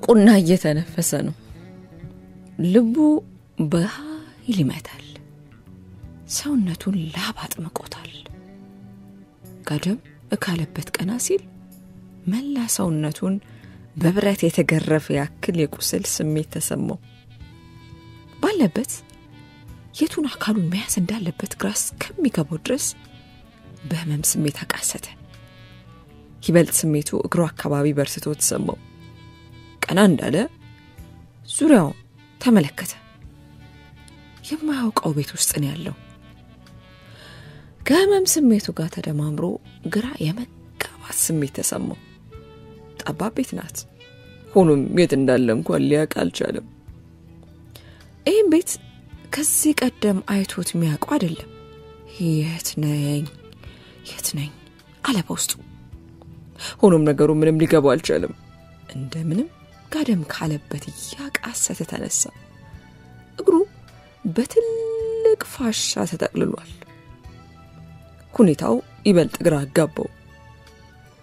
ቁና እየተነፈሰ ነው ልቡ በኃይል ይመታል ሰውነቱን ላብ አጥምቆታል ጋደም ካለበት ቀና ሲል መላ ሰውነቱን በብረት የተገረፈ ያክል የቁስል ስሜት ተሰማው ባለበት የቱን አካሉን መያዝ እንዳለበት ግራስ ከሚገባው ድረስ በህመም ስሜት አቃሰተ ይበልጥ ስሜቱ እግሩ አካባቢ በርትቶ ተሰማው ቀና እንዳለ ዙሪያው ተመለከተ የማያውቀው ቤት ውስጥ ነው ያለው ከህመም ስሜቱ ጋር ተደማምሮ ግራ የመጋባት ስሜት ተሰማው ጠባብ ቤት ናት ሆኖም የት እንዳለ እንኳን ሊያውቅ አልቻለም ይህም ቤት ከዚህ ቀደም አይቶት የሚያውቀው አይደለም የት ነኝ አለ በውስጡ ሆኖም ነገሩ ምንም ሊገባው አልቻለም እንደምንም ጋደም ካለበት ያቃሰተ ተነሳ እግሩ በትልቅ ፋሻ ተጠቅልሏል ሁኔታው ይበልጥ ግራ አጋባው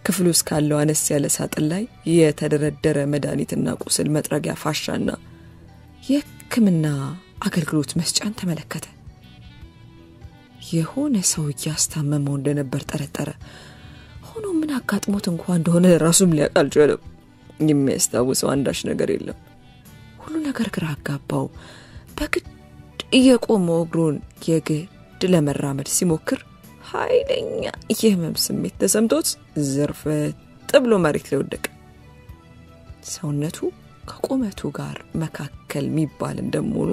ክፍሉ ውስጥ ካለው አነስ ያለ ሳጥን ላይ የተደረደረ መድኃኒትና ቁስል መጥረጊያ ፋሻና የሕክምና አገልግሎት መስጫን ተመለከተ የሆነ ሰው ያስታመመው እንደነበር ጠረጠረ ሆኖም ምን አጋጥሞት እንኳን እንደሆነ ራሱም ሊያውቅ አልቻለም የሚያስታውሰው አንዳች ነገር የለም ሁሉ ነገር ግራ አጋባው በግድ እየቆመው እግሩን የግድ ለመራመድ ሲሞክር ኃይለኛ የህመም ስሜት ተሰምቶት ዝርፍጥ ብሎ መሬት ላይ ወደቀ ሰውነቱ ከቁመቱ ጋር መካከል የሚባል እንደመሆኑ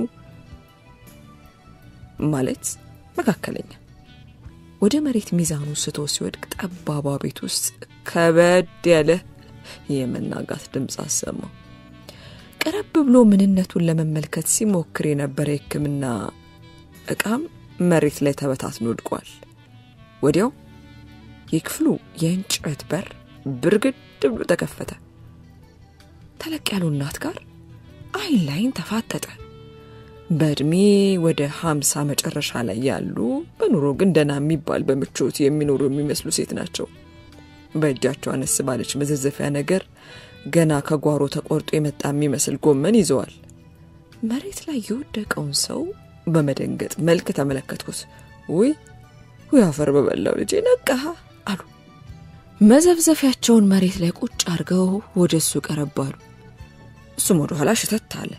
ማለት መካከለኛ ወደ መሬት ሚዛኑ ስቶ ሲወድቅ ጠባባ ቤት ውስጥ ከበድ ያለ የመናጋት ድምጽ አሰማ ቀረብ ብሎ ምንነቱን ለመመልከት ሲሞክር የነበረ የሕክምና እቃም መሬት ላይ ተበታትኖ ወድቋል ወዲያው የክፍሉ የእንጨት በር ብርግድ ብሎ ተከፈተ ተለቅ ያሉ እናት ጋር አይን ላይን ተፋጠጠ በእድሜ ወደ 50 መጨረሻ ላይ ያሉ በኑሮ ግን ደና የሚባል በምቾት የሚኖሩ የሚመስሉ ሴት ናቸው በእጃቸው አነስ ባለች መዘዘፊያ ነገር ገና ከጓሮ ተቆርጦ የመጣ የሚመስል ጎመን ይዘዋል መሬት ላይ የወደቀውን ሰው በመደንገጥ መልክ ተመለከቱት ወይ አፈር በበላው ልጄ ነቃህ አሉ መዘፍዘፊያቸውን መሬት ላይ ቁጭ አርገው ወደሱ ቀረባሉ እሱም ወደ ኋላ ሽተት አለ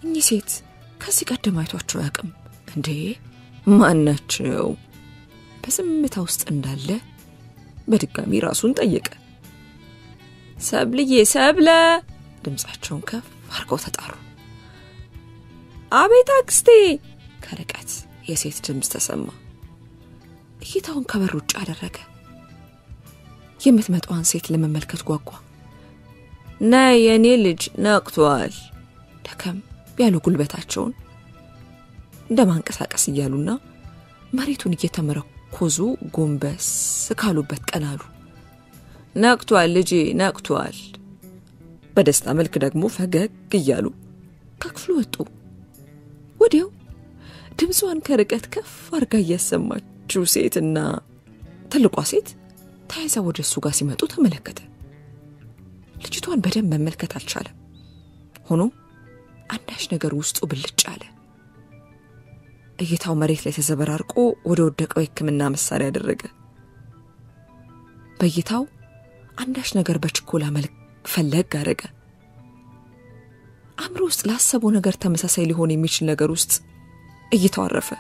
እኚህ ሴት ከዚህ ቀደም አይቷቸው ያቅም እንዴ ማናቸው በዝምታ ውስጥ እንዳለ በድጋሚ ራሱን ጠየቀ ሰብለ ድምጻቸውን ከፍ አርገው ተጣሩ አቤት አክስቴ ከርቀት የሴት ድምጽ ተሰማ እይታውን ከበር ውጭ አደረገ የምትመጣውን ሴት ለመመልከት ጓጓ ነይ የኔ ልጅ ነቅቷል ደከም ያሉ ጉልበታቸውን እንደማንቀሳቀስ ይያሉና መሬቱን እየተመረኮዙ ጎንበስ ካሉበት ቀናሉ ነቅቷል ልጄ ነቅቷል በደስታ መልክ ደግሞ ፈገግ ይያሉ ከክፍሉ ወጡ ወዲያው ድምጿን ከርቀት ከፍ አርጋ እያሰማችው ሴትና ትልቋ ሴት ታይዛ ወደሱ ጋር ሲመጡ ተመለከተ ልጅቷን በደንብ መመልከት አልቻለም ሆኖም አንዳች ነገር ውስጡ ብልጭ አለ እይታው መሬት ላይ ተዘበራርቆ ወደ ወደቀው የሕክምና መሳሪያ ያደረገ በእይታው አንዳች ነገር በችኮላ መልክ ፈለግ አደረገ አምሮ ውስጥ ላሰበው ነገር ተመሳሳይ ሊሆን የሚችል ነገር ውስጥ እይታው አረፈ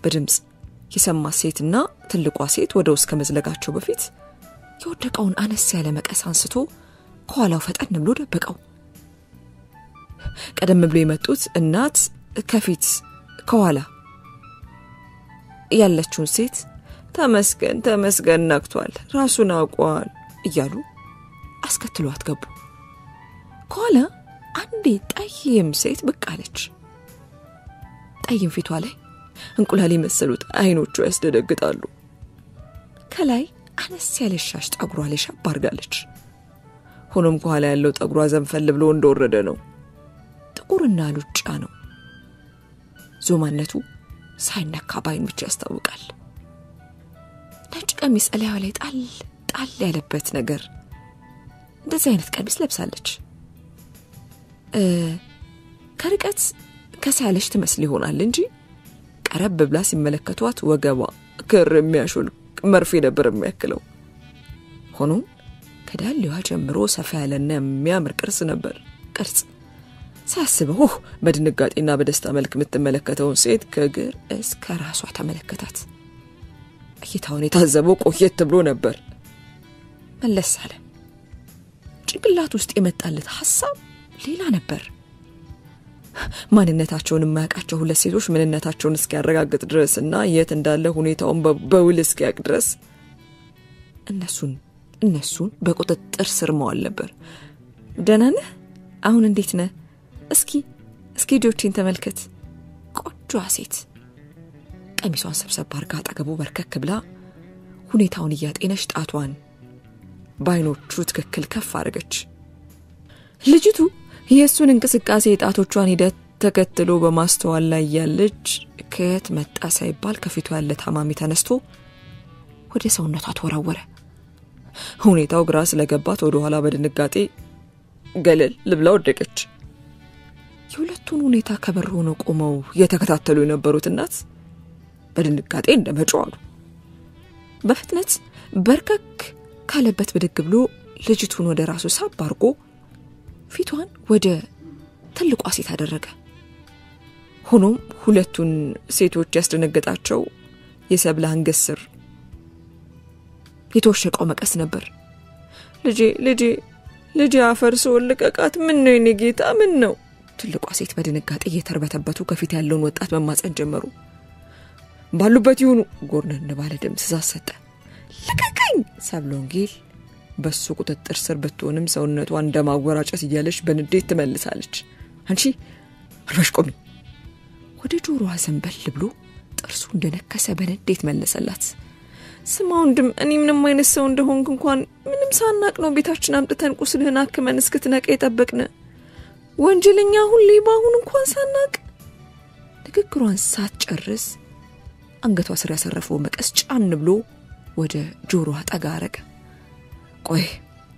በድምጽ የሰማ ሴትና ትልቋ ሴት ወደ ውስጥ ከመዝለጋቸው በፊት የወደቀውን አነስ ያለ መቀስ አንስቶ ከኋላው ፈጠን ብሎ ደበቀው ቀደም ብሎ የመጡት እናት ከፊት ከኋላ ያለችውን ሴት ተመስገን ነክቷል ራሱን አውቋል እያሉ አስከትሏት ገቡ ከኋላ አንዴ ጠይም ሴት ብቅ አለች። ጠይም ፊቷ ላይ እንቁላል የመሰሉት አይኖቿ ያስደነግጣሉ። ከላይ አነስ ያለ ሻሽ ጠጉሯ ላይ ሻብ አድርጋለች። ሆኖም ከኋላ ያለው ጠጉሯ ዘንፈል ብሎ እንደወረደ ነው። ጥቁርና ሉጫ ነው። ዞማነቱ ሳይነካ ባይን ብቻ ያስታውቃል። ነጭ ቀሚስ እላዩ ላይ ጣል ያለበት ነገር እንደዚህ አይነት ቀሚስ ለብሳለች። ከርቀት ከሳለች ትመስል ይሆናል እንጂ ቀረብ ብላ ሲመለከቷት ወገቧ ክር የሚያሾልክ መርፌ ነበር የሚያክለው። ሆኖም ከዳሌዋ ጀምሮ ሰፋ ያለና የሚያምር ቅርጽ ነበር። ቅርጽ ሳስበው በድንጋጤና በደስታ መልክ የምትመለከተውን ሴት ከግር እስከ ራሷ ተመለከታት። እይታውን የታዘበው ቆየት ብሎ ነበር። መለስ አለ። ጭንቅላት ውስጥ የመጣለት ሐሳብ ሌላ ነበር። ማንነታቸውን የማያውቃቸው ሁለት ሴቶች ምንነታቸውን እስኪያረጋግጥ ድረስና የት እንዳለ ሁኔታውን በውል እስኪያውቅ ድረስ እነሱን በቁጥጥር ስር ማዋል ነበር። ደህና ነህ? አሁን እንዴት ነህ? እስኪ እጆቼን ተመልከት። ቆንጆ ሴት ቀሚሷን ሰብሰብ አድርጋ አጠገቡ በርከክ ብላ ሁኔታውን እያጤነች ጣቷን በአይኖቹ ትክክል ከፍ አድርገች። ልጅቱ የሱን እንቅስቃሴ ጣቶቿን ሂደት ተከትሎ በማስተዋል ላይ ያለች ከየት መጣ ሳይባል ከፊቱ ያለ ታማሚ ተነስቶ ወደ ሰውነቷ ተወረወረ። ሁኔታው ግራ ስለገባት ወደ ኋላ በድንጋጤ ገለል ልብላ ወደቀች። የሁለቱን ሁኔታ ከበር ሆነው ቆመው የተከታተሉ የነበሩት እናት በድንጋጤ እንደመጫዋሉ በፍጥነት በርከክ ካለበት ብድግ ብሎ ልጅቱን ወደ ራሱ ሳብ አድርጎ ፊቷን ወደ ትልቋ ሴት አደረገ። ሆኖም ሁለቱን ሴቶች ያስደነገጣቸው የሰብለ አንገት ስር የተወሸቀው መቀስ ነበር። ልጄ አፈርሶ ልቀቃት፣ ምን ነው የኔ ጌታ ምን ነው? ትልቋ ሴት በድንጋጤ እየተርበተበቱ ከፊት ያለውን ወጣት መማጸን ጀመሩ። ባሉበት ይሁኑ ጎርነን ባለ ድምፅ ትእዛዝ ሰጠ። ልቀቀኝ! ሰብለ ወንጌል በሱ ቁጥጥር ስር ብትሆንም ሰውነቷ እንደማወራጨት እያለች በንዴት ትመልሳለች። አንቺ አልባሽ ቆሚ! ወደ ጆሮዋ ዘንበል ብሎ ጥርሱ እንደነከሰ በንዴት መለሰላት። ስማ ወንድም፣ እኔ ምንም አይነት ሰው እንደሆንክ እንኳን ምንም ሳናቅ ነው ቤታችን አምጥተን ቁስልህን አክመን እስክትነቃ የጠበቅነ። ወንጀለኛ ሁሌ ባሁን እንኳን ሳናቅ። ንግግሯን ሳትጨርስ አንገቷ ስር ያሰረፈው መቀስ ጫን ብሎ ወደ ጆሮዋ ጠጋ አረገ። ቆይ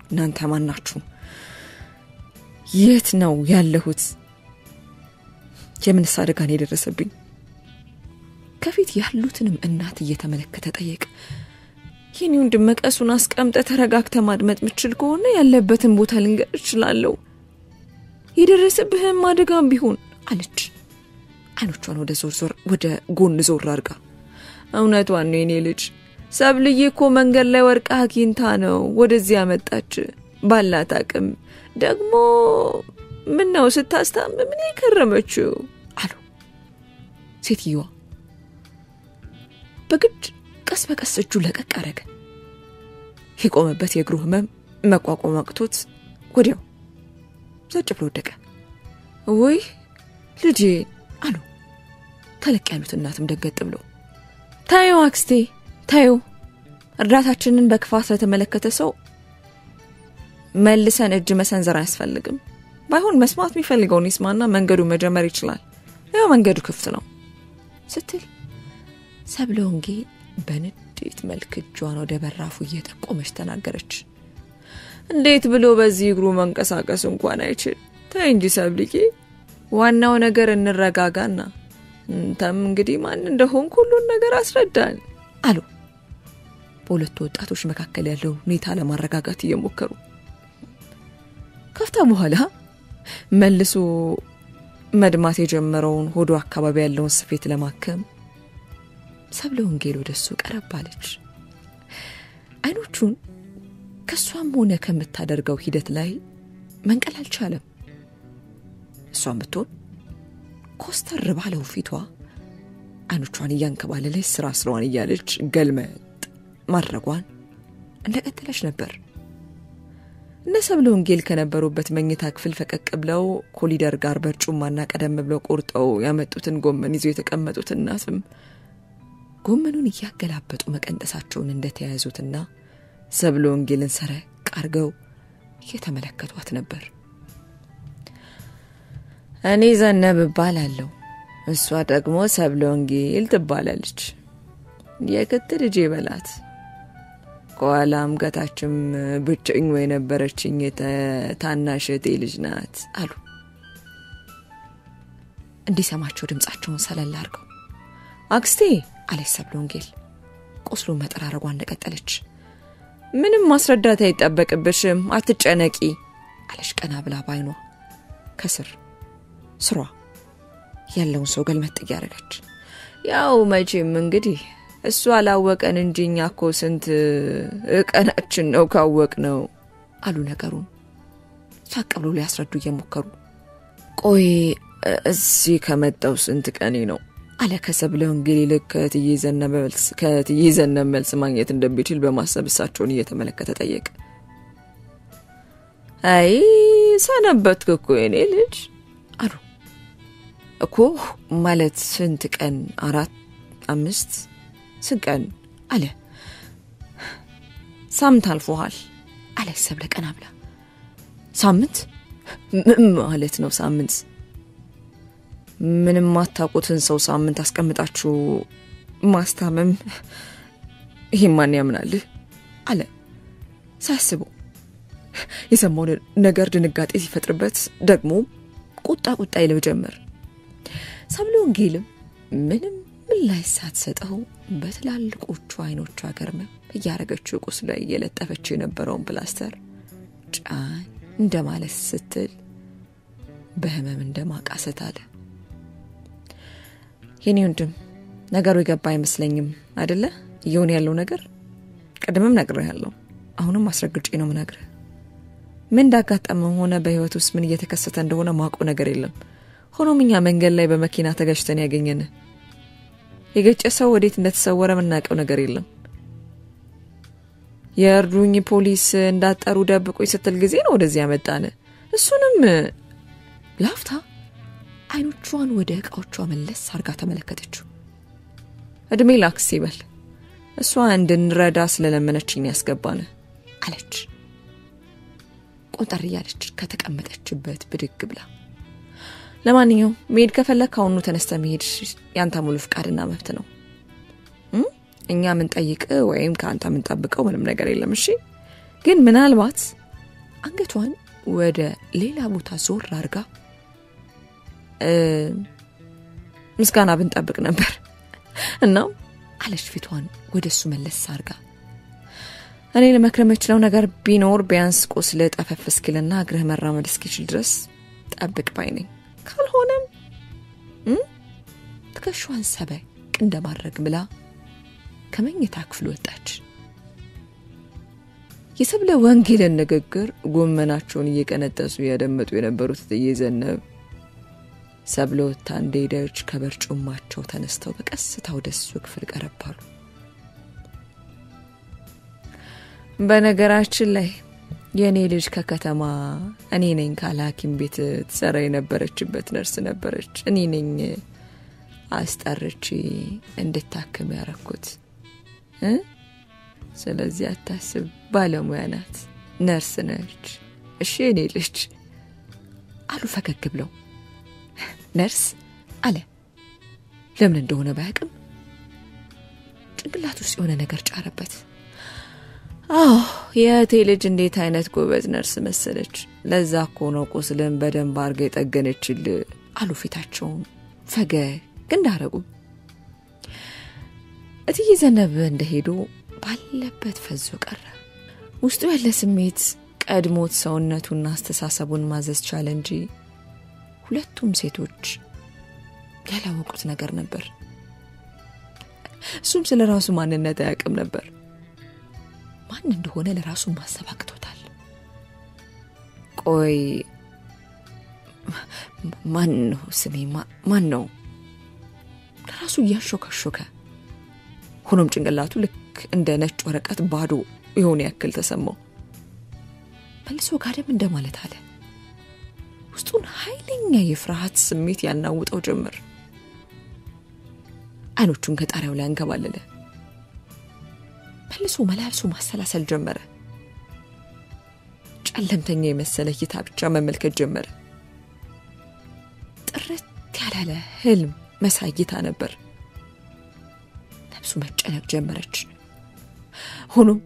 እናንተ ማን ናችሁ? የት ነው ያለሁት? የምንስ አደጋ ነው የደረሰብኝ? ከፊት ያሉትንም እናት እየተመለከተ ጠየቅ። የኔ ወንድም መቀሱን አስቀምጠ ተረጋግተ ማድመጥ ምችል ከሆነ ያለበትን ቦታ ልንገር እችላለሁ። የደረሰብህም አደጋም ቢሆን አለች። አይኖቿን ወደ ጎን ዞር አድርጋ። እውነቷን ነው የኔ ልጅ፣ ሰብልዬ እኮ መንገድ ላይ ወርቃ አግኝታ ነው ወደዚህ ያመጣች። ባላት አቅም ደግሞ ምን ነው ስታስታምም ምን ይከረመችው አሉ። ሴትየዋ በግድ ቀስ በቀስ እጁ ለቀቅ አረገ። የቆመበት የእግሩ ህመም መቋቋም አቅቶት ወዲያው ዘጭ ብሎ ወደቀ። ወይ ልጄ አሉ ተለቅ ያሉት እናትም ደንገጥ ብሎ። ታዩ አክስቴ ታዩ፣ እርዳታችንን በክፋት ለተመለከተ ሰው መልሰን እጅ መሰንዘር አያስፈልግም። ባይሆን መስማት የሚፈልገውን ይስማና መንገዱ መጀመር ይችላል። ያው መንገዱ ክፍት ነው ስትል ሰብለ ወንጌል በንዴት መልክ እጇን ወደ በራፉ እየጠቆመች ተናገረች። እንዴት ብሎ በዚህ እግሩ መንቀሳቀስ እንኳን አይችል? ተይ እንጂ ሰብልዬ፣ ዋናው ነገር እንረጋጋና እንተም እንግዲህ ማን እንደሆን ሁሉን ነገር አስረዳን አሉ። በሁለቱ ወጣቶች መካከል ያለው ሁኔታ ለማረጋጋት እየሞከሩ ከፍታ በኋላ መልሶ መድማት የጀመረውን ሆዶ አካባቢ ያለውን ስፌት ለማከም ሰብለ ወንጌል ወደሱ ቀረብ አለች። አይኖቹን ከሷም ሆነ ከምታደርገው ሂደት ላይ መንቀል አልቻለም። እሷም ብትሆን ኮስተር ባለው ፊቷ አይኖቿን እያንከባለለች ስራ ስለዋን እያለች ገልመጥ ማድረጓን እንደቀጠለች ነበር። እነሰብለ ወንጌል ከነበሩበት መኝታ ክፍል ፈቀቅ ብለው ኮሊደር ጋር በርጩማና ቀደም ብለው ቆርጠው ያመጡትን ጎመን ይዘው የተቀመጡት እናትም ጎመኑን እያገላበጡ መቀንጠሳቸውን እንደተያያዙትና ሰብለ ወንጌልን ሰረቅ አርገው እየተመለከቷት ነበር። እኔ ዘነብ እባላለሁ፣ እሷ ደግሞ ሰብለ ወንጌል ትባላለች። የክት ልጅ ይበላት ቋላም ገታችም ብቸኝ ወይ ነበረችኝ ታናሽቴ ልጅ ናት አሉ። እንዲሰማቸው ድምጻቸውን ሰለል አርገው አክስቴ አለች ሰብለ ወንጌል ቁስሉን መጠራረጓ እንደቀጠለች። ምንም ማስረዳት አይጠበቅብሽም አትጨነቂ አለች ቀና ብላ ባይኗ ከስር ስሯ ያለውን ሰው ገልመጥ ያረጋች። ያው መቼም እንግዲህ እሱ አላወቀን እንጂኛ እኮ ስንት ቀናችን ነው ካወቅነው አሉ ነገሩን ሳቀብሎ ሊያስረዱ እየሞከሩ። ቆይ እዚህ ከመጣው ስንት ቀኔ ነው አለ ከሰብለ ወንጌል ይልቅ ከትዬ ዘነበ መልስ ማግኘት እንደሚችል በማሰብ እሳቸውን እየተመለከተ ጠየቀ። አይ ሰነበትኩ እኮ የኔ ልጅ አሉ። እኮ ማለት ስንት ቀን 4 5 ስንት ቀን አለ። ሳምንት አልፎሃል አለ ሰብለ ቀና ብላ። ሳምንት ማለት ነው ሳምንት? ምንም ማታውቁትን ሰው ሳምንት አስቀምጣችሁ ማስታመም ይሄ ማን ያምናል አለ ሳስበው። የሰማው ነገር ድንጋጤ ሲፈጥርበት ደግሞ ቁጣ ይለው ጀመር። ሰብለ ወንጌልም ምንም ምላሽ ሳትሰጠው በትላልቆቹ አይኖቿ ገርመ እያረገችው ቁስሉ ላይ እየለጠፈችው የነበረውን ፕላስተር ጫን እንደማለት ስትል በህመም እንደማቃሰት አለ። የኔ ወንድም ነገሩ ይገባ አይመስለኝም አይደለ? ይሁን ያለው ነገር ቀደምም ነግሬሃለሁ፣ አሁንም አስረግጬ ነው ምነግርህ። ምን እንዳጋጠመው ሆነ በህይወት ውስጥ ምን እየተከሰተ እንደሆነ ማቆ ነገር የለም። ሆኖም እኛ መንገድ ላይ በመኪና ተገጭተን ያገኘን የገጨ ሰው ወዴት እንደተሰወረ ምናቀው ነገር የለም። የእርዱኝ ፖሊስ እንዳጠሩ ደብቆኝ ስትል ጊዜ ነው ወደዚህ ያመጣነ። እሱንም ላፍታ አይኖቿን ወደ እቃዎቿ መለስ አርጋ ተመለከተችው። እድሜ ላክስ ይበል፣ እሷ እንድንረዳ ስለለመነችኝ ያስገባነ አለች ቆንጠር ያለች ከተቀመጠችበት ብድግ ብላ። ለማንኛውም መሄድ ከፈለክ አሁን ነው ተነስተ መሄድ ያንተ ሙሉ ፍቃድና መብት ነው። እኛ ምን ጠይቅ ወይም ካንተ ምን ጠብቀው ምንም ነገር የለም። እሺ ግን ምናልባት አንገቷን ወደ ሌላ ቦታ ዞር አርጋ ምስጋና ብንጠብቅ ነበር እና አለች ፊቷን ወደሱ መለስ አርጋ። እኔ ለመክረመችለው ነገር ቢኖር ቢያንስ ቁስል ጠፈፍ እስኪልና እግርህ መራመድ እስኪችል ድረስ ጠብቅ ባይነኝ። ካልሆነም ትከሻዋን ሰበቅ እንደማድረግ ብላ ከመኝታ ክፍል ወጣች። የሰብለ ወንጌልን ንግግር ጎመናቸውን እየቀነጠሱ ያደመጡ የነበሩት ትዬ ዘነብ ሰብለ ወጣ እንደሄደች ከበርጩማቸው ተነስተው በቀስታ ወደሱ ክፍል ቀረባሉ። በነገራችን ላይ የኔ ልጅ ከከተማ እኔ ነኝ ካላኪም ቤት ትሰራ የነበረችበት ነርስ ነበረች። እኔ ነኝ አስጠርቼ እንድታከም ያረኩት። ስለዚህ አታስብ፣ ባለሙያ ናት፣ ነርስ ነች። እሺ እኔ ልጅ አሉ ፈገግ ብለው። ነርስ አለ። ለምን እንደሆነ ባያቅም ጭንቅላት ውስጥ የሆነ ነገር ጫረበት። የእቴ ልጅ እንዴት አይነት ጎበዝ ነርስ መሰለች። ለዛ እኮ ነው ቁስልን በደንብ አርጋ የጠገነችል አሉ ፊታቸውን ፈገግ እንዳረጉ። እትዬ ዘነብ እንደሄዱ ባለበት ፈዞ ቀረ። ውስጡ ያለ ስሜት ቀድሞት ሰውነቱና አስተሳሰቡን ማዘዝ ቻለ እንጂ ሁለቱም ሴቶች ያላወቁት ነገር ነበር። እሱም ስለራሱ ማንነት አያውቅም ነበር። ማን እንደሆነ ለራሱ ማሰብ አቅቶታል። ቆይ ማን ነው ስሜ? ማን ነው? ለራሱ ያሾካሾከ ሆኖም ጭንቅላቱ ልክ እንደ ነጭ ወረቀት ባዶ የሆነ ያክል ተሰማው። መልሶ ጋደም እንደማለት አለ። ውስጡን ኃይለኛ የፍርሃት ስሜት ያናውጠው ጀመር። አይኖቹን ከጣሪያው ላይ አንከባለለ። መልሶ መላልሶ ማሰላሰል ጀመረ። ጨለምተኛ የመሰለ እይታ ብቻ መመልከት ጀመረ። ጥርት ያለ ህልም መሳይ እይታ ነበር። ነፍሱ መጨነቅ ጀመረች። ሆኖም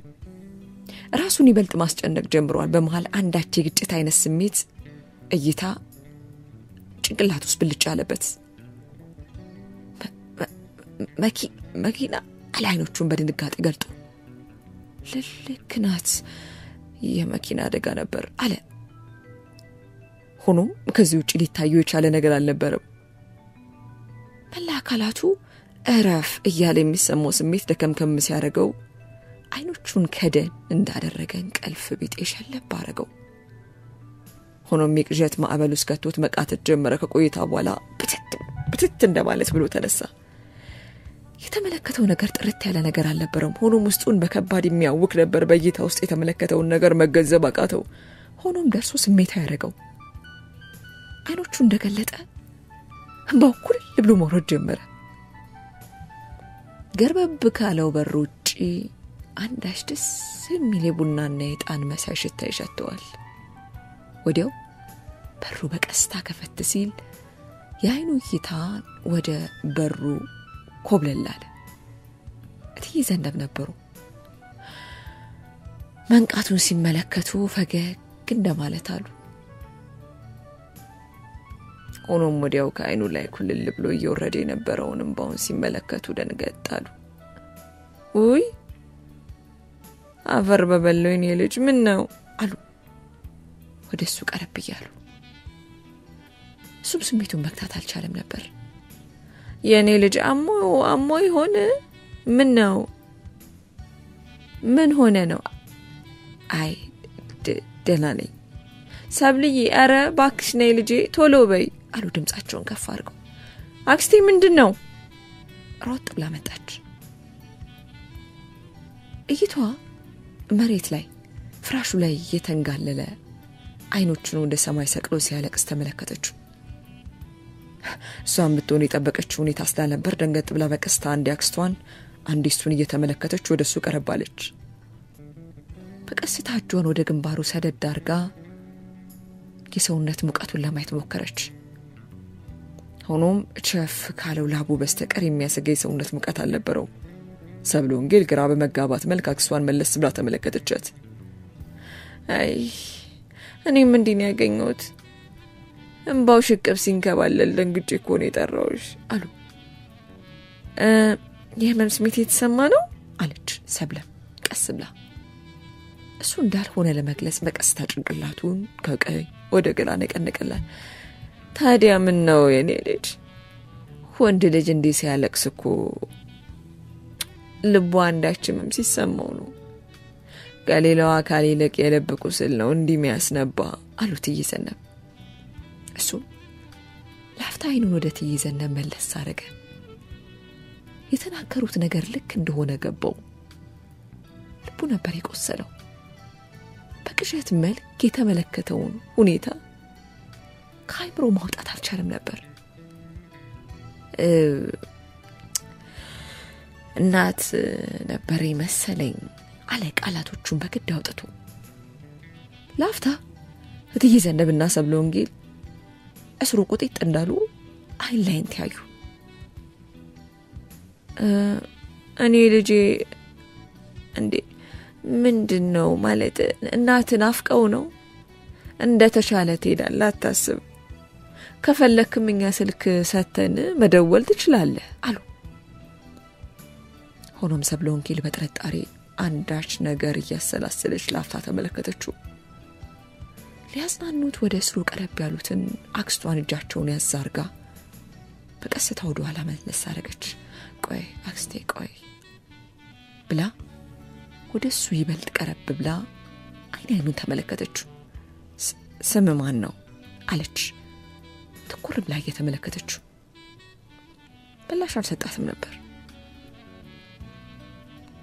ራሱን ይበልጥ ማስጨነቅ ጀምሯል። በመሃል አንዳች የግጭት አይነት ስሜት እይታ ጭንቅላት ውስጥ ብልጭ አለበት። መኪና አይኖቹን በድንጋጤ ገልጦ ልክ ናት፣ የመኪና አደጋ ነበር አለ። ሆኖም ከዚህ ውጪ ሊታየው የቻለ ነገር አልነበረም። መላ አካላቱ እረፍ እያለ የሚሰማው ስሜት ደከምከም ሲያደርገው አይኖቹን ከደን እንዳደረገ እንቅልፍ ቢጤ ሸለብ አደረገው። ሆኖም የቅዠት ማዕበል ውስጥ ከቶት መቃተት ጀመረ። ከቆይታ በኋላ ብትት እንደማለት ብሎ ተነሳ። የተመለከተው ነገር ጥርት ያለ ነገር አልነበረም። ሆኖም ውስጡን በከባድ የሚያውክ ነበር። በእይታ ውስጥ የተመለከተውን ነገር መገንዘብ አቃተው። ሆኖም ደርሶ ስሜታ ያደረገው አይኖቹ እንደገለጠ እንባው ኩል ብሎ መውረድ ጀመረ። ገርበብ ካለው በር ውጪ አንዳች ደስ የሚል የቡናና የዕጣን መሳይ ሽታ ይሸተዋል። ወዲያው በሩ በቀስታ ከፈት ሲል የአይኑ እይታ ወደ በሩ ኮብለላለ። እትዬ ዘነብ ነበሩ። መንቃቱን ሲመለከቱ ፈገግ እንደማለት አሉ። ሆኖም ወዲያው ከአይኑ ላይ ኩልል ብሎ እየወረደ የነበረውን እንባውን ሲመለከቱ ደንገጥ አሉ። ውይ አፈር በበለው የኔ ልጅ ምን ነው አሉ ወደሱ ቀረብ እያሉ። እሱም ስሜቱን መግታት አልቻለም ነበር። የኔ ልጅ አሞ ይሆን? ምን ነው? ምን ሆነ ነው? አይ ደህና ነኝ ሰብልዬ። አረ ባክሽ ነይ ልጄ ቶሎ በይ አሉ ድምጻቸውን ከፍ አድርገው። አክስቴ ምንድነው? ሮጥ ብላ መጣች። እይቷ መሬት ላይ ፍራሹ ላይ የተንጋለለ አይኖቹን ወደ ሰማይ ሰቅሎ ሲያለቅስ ተመለከተችው። እሷም ብትሆን የጠበቀችው ሁኔታ ስላልነበር ደንገጥ ብላ በቀስታ አንዴ አክስቷን አንዴ እሱን እየተመለከተች ወደሱ ቀረባለች። በቀስታ እጇን ወደ ግንባሩ ሰደድ አድርጋ የሰውነት ሙቀቱን ለማየት ሞከረች። ሆኖም ቸፍ ካለው ላቡ በስተቀር የሚያሰጋ የሰውነት ሙቀት አልነበረው። ሰብለ ወንጌል ግራ በመጋባት መልክ አክስቷን መለስ ብላ ተመለከተቻት። አይ እኔም እንዲህ ነው ያገኘሁት፣ እንባው ሽቅብ ሲንከባለል ደንግጬ እኮ ነው የጠራሁሽ አሉ። የህመም ስሜት የተሰማ ነው አለች ሰብለ ቀስ ብላ። እሱ እንዳልሆነ ለመግለጽ በቀስታ ጭንቅላቱን ከቀይ ወደ ግራ ነቀነቀላት። ታዲያ ምን ነው የኔ ልጅ? ወንድ ልጅ እንዲህ ሲያለቅስ እኮ ልቡ አንዳችም ሲሰማው ነው። ከሌላው አካል ይልቅ የልብ ቁስል ነው እንዲህ የሚያስነባ አሉት እትዬ ዘነብ። እሱ ላፍታ አይኑን ወደ እትዬ ዘነብ መለስ አደረገ። የተናገሩት ነገር ልክ እንደሆነ ገባው። ልቡ ነበር የቆሰለው። በቅዠት መልክ የተመለከተውን ሁኔታ ከአይምሮ ማውጣት አልቻለም ነበር። እናት ነበር መሰለኝ አለ ቃላቶቹን በግድ አውጥቶ። ላፍታ እትዬ ዘነብና ሰብለ ወንጌል እስሩ ቁጥጥ እንዳሉ አይን ላይን ተያዩ። እኔ ልጄ እንዴ ምንድነው ማለት? እናትን አፍቀው ነው? እንደተሻለ ትሄዳለህ አታስብ። ከፈለክም እኛ ስልክ ሰተን መደወል ትችላለህ አሉ። ሆኖም ሰብለ ወንጌል በጥርጣሬ አንዳች ነገር እያሰላሰለች ላፍታ ተመለከተችው። ሊያዝናኑት ወደ እስሩ ቀረብ ያሉትን አክስቷን እጃቸውን ያዛርጋ በቀስታ ወደ ኋላ መለስ አደረገች። ቆይ አክስቴ ቆይ ብላ ወደሱ ይበልጥ ቀረብ ብላ አይኑን ተመለከተችው። ስም ማን ነው አለች ትኩር ብላ እየተመለከተችው። በላሽ አልሰጣትም ነበር።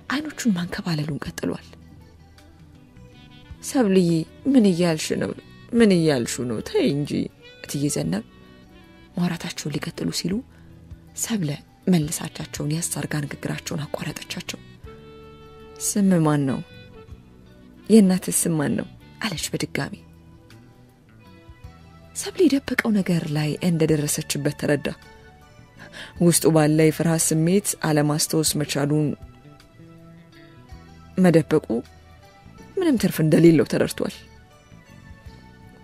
አይኖቹን ማንከባለሉን ቀጥሏል። ሰብልዬ ምን እያልሽ ነው ተይ እንጂ እትዬ ዘነብ ማውራታቸውን ሊቀጥሉ ሲሉ ሰብለ መልሳቻቸውን ያሳርጋ ንግግራቸውን አቋረጠቻቸው። ስም ማን ነው? የእናትህ ስም ማን ነው? አለች በድጋሚ። ሰብለ የደበቀው ነገር ላይ እንደደረሰችበት ተረዳ። ውስጡ ባለ የፍርሃት ስሜት አለማስተዋስ መቻሉን መደበቁ ምንም ትርፍ እንደሌለው ተረድቷል።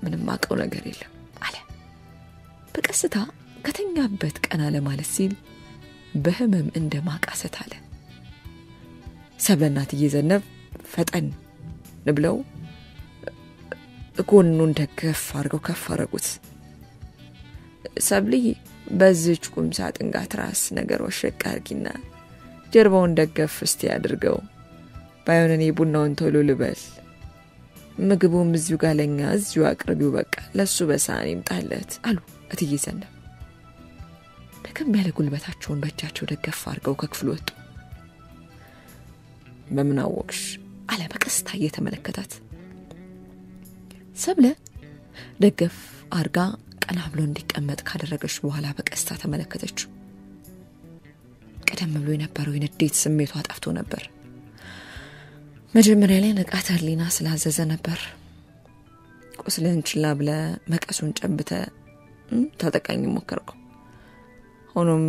ምንም አቀው ነገር የለም አለ በቀስታ ከተኛበት ቀና ለማለት ሲል በህመም እንደማቃሰት አለ። ሰብለና እትዬ ዘነብ ፈጠን ብለው ጎኑን ደገፍ አድርገው ከፍ አረጉት። ሰብልዬ በዚህች ቁም ሳጥን ጋር ትራስ ነገር ወሸቅ አድርጊና ጀርባውን ደገፍ እስቲ አድርገው፣ ባይሆን እኔ ቡናውን ቶሎ ልበል፣ ምግቡም እዚሁ ጋር ለኛ እዚሁ አቅርቢው፣ በቃ ለሱ በሳህን ይምጣለት አሉ እትዬ ዘነብ። ደከም ያለ ጉልበታቸውን በእጃቸው ደገፍ አድርገው ከክፍሉ ወጡ። በምን አወቅሽ? አለ በቀስታ እየተመለከታት። ሰብለ ደገፍ አርጋ ቀና ብሎ እንዲቀመጥ ካደረገች በኋላ በቀስታ ተመለከተችው። ቀደም ብሎ የነበረው የንዴት ስሜቷ ጠፍቶ ነበር። መጀመሪያ ላይ ንቃተ ህሊና ስላዘዘ ነበር። ቁስልን ችላ ብለ መቀሱን ጨብተ ታጠቃኝ ሞከርኩ። ሆኖም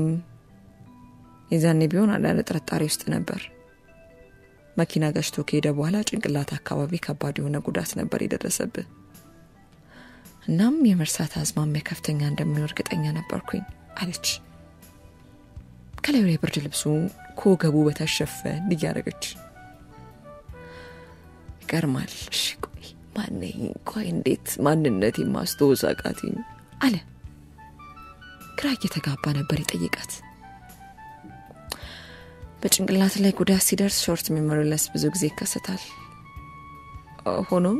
የዛኔ ቢሆን አንዳንድ ጥርጣሬ ውስጥ ነበር። መኪና ገጭቶ ከሄደ በኋላ ጭንቅላት አካባቢ ከባድ የሆነ ጉዳት ነበር የደረሰብህ። እናም የመርሳት አዝማሚያ ከፍተኛ እንደሚሆን እርግጠኛ ነበርኩኝ አለች። ከላዩ ላይ ብርድ ልብሱ ከወገቡ በታሸፈ እያደረገች ይገርማል። እሺ ቆይ ማነኝ? ቆይ እንዴት ማንነቴ ማስተዋወስ አቃተኝ አለ። ግራ እየተጋባ ነበር የጠየቃት። በጭንቅላት ላይ ጉዳት ሲደርስ ሾርት ሜሞሪ ሎስ ብዙ ጊዜ ይከሰታል። ሆኖም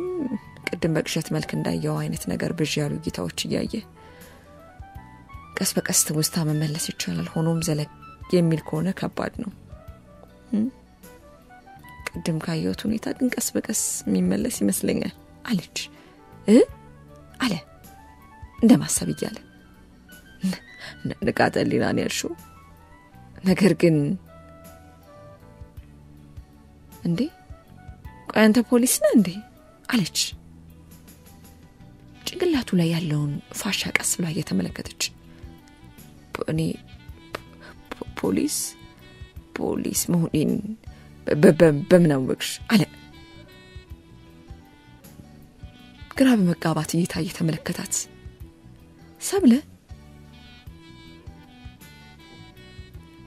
ቅድም በቅዠት መልክ እንዳየው አይነት ነገር ብዥ ያሉ ጌታዎች እያየ ቀስ በቀስ ትውስታ መመለስ ይቻላል። ሆኖም ዘለግ የሚል ከሆነ ከባድ ነው። ቅድም ካየሁት ሁኔታ ግን ቀስ በቀስ የሚመለስ ይመስለኛል አለች። አለ እንደማሰብ እያለ ንቃተ ህሊና ነው ያልሽው? ነገር ግን እንዴ ቆይ አንተ ፖሊስ ነህ እንዴ? አለች ጭንቅላቱ ላይ ያለውን ፋሻ ቀስ ብላ እየተመለከተች። እኔ ፖሊስ መሆኔን በምን አወቅሽ? አለ ግራ በመጋባት እየተመለከታት። ሰብለ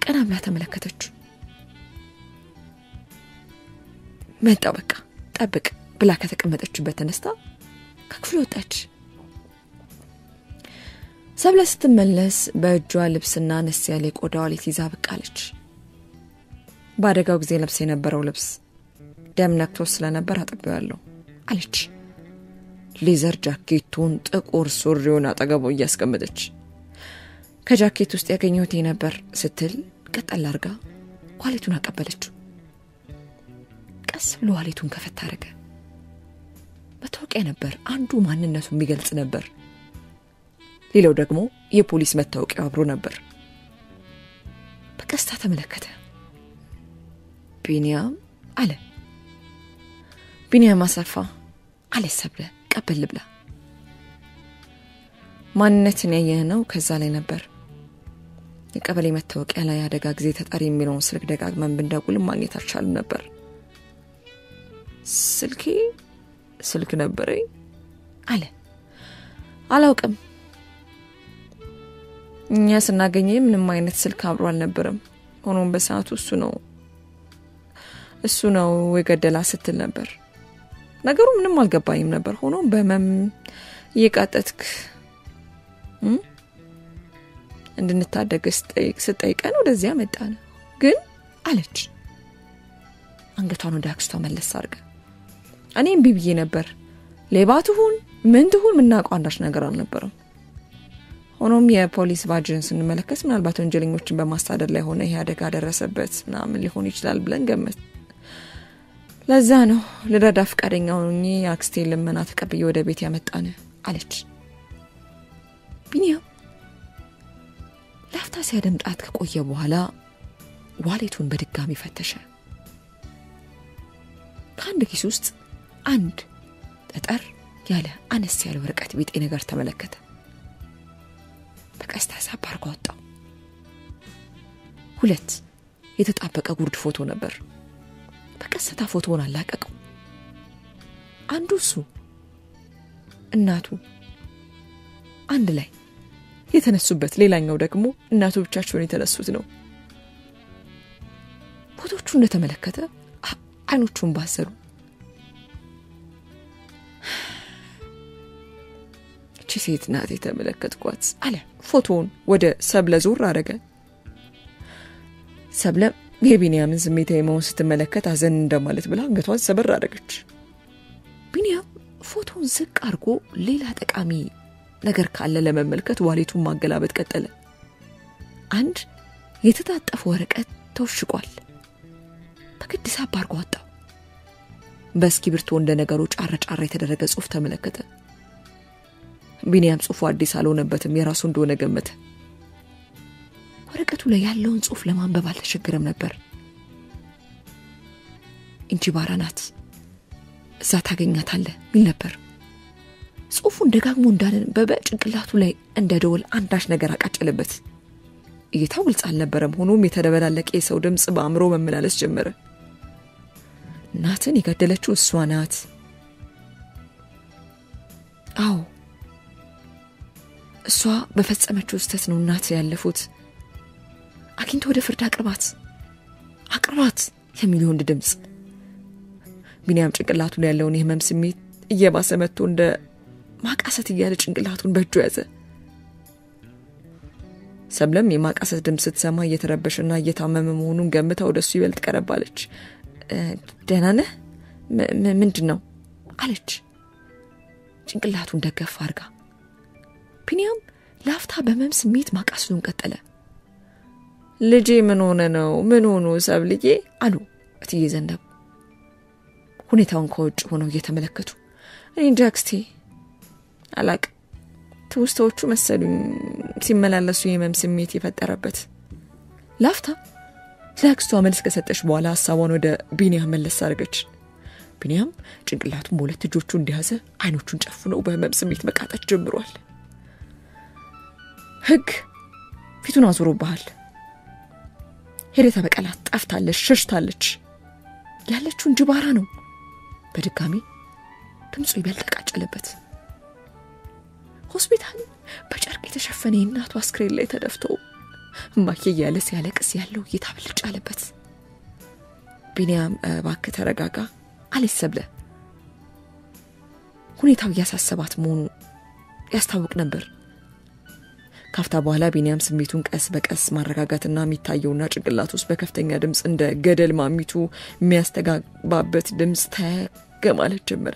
ቀና ብላ ተመለከተች። መጣ በቃ ጠብቅ ብላ ከተቀመጠችበት ተነስታ ከክፍሉ ወጣች። ሰብለ ስትመለስ በእጇ ልብስና ነስ ያለ ቆዳ ዋሌት ይዛ በቃለች። ባደጋው ጊዜ ለብስ የነበረው ልብስ ደም ነክቶ ስለነበር አጥቤዋለሁ አለች። ሌዘር ጃኬቱን ጥቁር ሱሪውን አጠገቡ እያስቀመጠች ከጃኬት ውስጥ ያገኘሁት ነበር ስትል ቀጠል አርጋ ዋሌቱን አቀበለችው። ቀስ ብሎ ዋሌቱን ከፈታ አረገ። መታወቂያ ነበር። አንዱ ማንነቱን የሚገልጽ ነበር። ሌላው ደግሞ የፖሊስ መታወቂያ አብሮ ነበር። በቀስታ ተመለከተ። ቢኒያም አለ። ቢኒያም አሰፋ አለ ሰብለ ቀበል ብላ። ማንነትን ያየነው ከዛ ላይ ነበር። የቀበሌ መታወቂያ ላይ አደጋ ጊዜ ተጣሪ የሚለውን ስልክ ደጋግመን ብንደውል ማግኘት አልቻልንም ነበር። ስልክ ነበረኝ አለ። አላውቅም። እኛ ስናገኘ ምንም አይነት ስልክ አብሮ አልነበረም። ሆኖም በሰዓቱ እሱ ነው የገደላ ስትል ነበር። ነገሩ ምንም አልገባኝም ነበር። ሆኖም በመም እየቃጠትክ እንድንታደግ ስጠይቀን ወደዚያ መጣን። ግን አለች አንገቷን ወደ አክስቷ መለስ አርጋ። እኔም ቢብዬ ነበር። ሌባቱን ምንትሁን ምናውቀው አንዳች ነገር አልነበረም። ሆኖም የፖሊስ ባጅን ስንመለከት ምናልባት ወንጀለኞችን በማስተዳደር ላይ ሆነ ይሄ አደጋ ደረሰበት ምናምን ሊሆን ይችላል ብለን ገመት። ለዛ ነው ልረዳ ፈቃደኛ ሆኜ አክስቴን ለመና ተቀብዬ ወደ ቤት ያመጣን አለች። ቢኒያም ላፍታ ሲያደምጣት ከቆየ በኋላ ዋሌቱን በድጋሚ ፈተሸ። ከአንድ ኪስ ውስጥ አንድ ጠጠር ያለ አነስ ያለ ወረቀት ቢጤ ነገር ተመለከተ። በቀስታ ሳባርጎ አወጣው። 2 የተጣበቀ ጉርድ ፎቶ ነበር። በቀስታ ፎቶውን አላቀቀው። አንዱ እሱ እናቱ አንድ ላይ የተነሱበት፣ ሌላኛው ደግሞ እናቱ ብቻቸውን የተነሱት ነው። ፎቶቹ እንደተመለከተ አይኖቹን ባሰሩ። እቺ ሴት ናት የተመለከትኳት አለ። ፎቶውን ወደ ሰብለ ዞር አረገ። ሰብለ የቢኒያምን ስሜታዊ መሆን ስትመለከት አዘን እንደማለት ብላ አንገቷን ሰበር አደረገች። ቢኒያም ፎቶውን ዝቅ አርጎ ሌላ ጠቃሚ ነገር ካለ ለመመልከት ዋሌቱን ማገላበጥ ቀጠለ። አንድ የተጣጠፈ ወረቀት ተወሽቋል። በግድ ሳባርጎ አወጣው። በእስክሪብቶ እንደ ነገሩ ጫራ የተደረገ ጽሑፍ ተመለከተ። ቢኒያም ጽሑፉ አዲስ አልሆነበትም፣ የራሱ እንደሆነ ገመተ። ወረቀቱ ላይ ያለውን ጽሑፍ ለማንበብ አልተቸገረም ነበር። እንጂባራ ናት፣ እዛ ታገኛታለህ ሚል ነበር። ጽሑፉን ደጋግሞ እንዳነበበ ጭንቅላቱ ላይ እንደ ደወል አንዳች ነገር አቃጨለበት። እይታው ግልጽ አልነበረም። ሆኖም የተደበላለቀ የሰው ድምጽ በአእምሮ መመላለስ ጀመረ። እናትን የገደለችው እሷ ናት። አዎ እሷ በፈጸመችው ስህተት ነው እናት ያለፉት። አግኝቶ ወደ ፍርድ አቅርባት የሚለው እንደ ድምጽ ቢኒያም ጭንቅላቱ ላይ ያለውን የህመም ስሜት እየባሰ መጥቶ እንደ ማቃሰት እያለ ጭንቅላቱን በእጁ ያዘ። ሰብለም የማቃሰት ድምጽ ስትሰማ እየተረበሸና እየታመመ መሆኑን ገምታ ወደሱ ይበልጥ ቀረባለች። ደህና ነህ? ምንድነው አለች ጭንቅላቱን ደገፍ አርጋ። ቢኒያም ላፍታ በህመም ስሜት ማቃሰቱን ቀጠለ። ልጄ ምን ሆኖ ሰብልዬ አሉ እትዬ ዘነብ ሁኔታውን ከውጭ ሆነው እየተመለከቱ። እኔ ጃክስቲ አላቅ ትውስታዎቹ መሰሉኝ ሲመላለሱ የህመም ስሜት የፈጠረበት። ላፍታ ለአክስቷ መልስ ከሰጠች በኋላ ሐሳቧን ወደ ቢኒያም መለስ አድርገች። ቢኒያም ጭንቅላቱን በሁለት እጆቹ እንዲያዘ አይኖቹን ጨፍኖ በህመም ስሜት መቃጠት ጀምሯል። ህግ ፊቱን አዙሮባል። ሄደታ በቀላት ጠፍታለች፣ ሸሽታለች። ያለችው እንጂባራ ነው። በድጋሚ ድምጹ ይበልጥ ቃጨለበት። ሆስፒታል በጨርቅ የተሸፈነ እናቱ አስክሬን ላይ ተደፍቶ ማኪ ያለ ሲያለቅስ ያለው እየታበልጭ አለበት። ቢኒያም እባክህ ተረጋጋ አለች ሰብለ። ሁኔታው ያሳሰባት መሆኑ ያስታውቅ ነበር። ካፍታ በኋላ ቢኒያም ስሜቱን ቀስ በቀስ ማረጋጋትና የሚታየውና ጭንቅላቱ ውስጥ በከፍተኛ ድምጽ እንደ ገደል ማሚቱ የሚያስተጋባበት ድምጽ ተገማለት ጀመረ።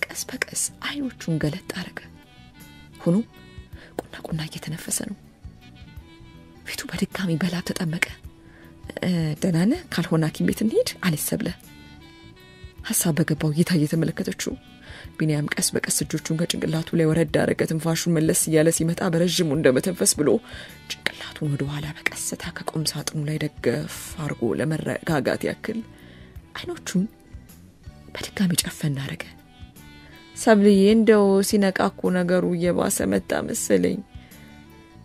ቀስ በቀስ አይኖቹን ገለጥ አረገ። ሆኖ ቁና እየተነፈሰ ነው። ፊቱ በድጋሚ በላብ ተጠመቀ። ደህና ነህ? ካልሆነ ሐኪም ቤት እንሂድ አለች ሰብለ ሐሳብ በገባው እየተመለከተችው። ቢኒያም ቀስ በቀስ እጆቹን ከጭንቅላቱ ላይ ወረድ አረገ። ትንፋሹን መለስ እያለ ሲመጣ በረጅሙ እንደመተንፈስ ብሎ ጭንቅላቱን ወደ ኋላ በቀስታ ከቆም ሳጥኑ ላይ ደገፍ አርጎ ለመረጋጋት ያክል አይኖቹን በድጋሚ ጨፈን አረገ። ሰብልዬ እንደው ሲነቃኩ ነገሩ እየባሰ መጣ መሰለኝ።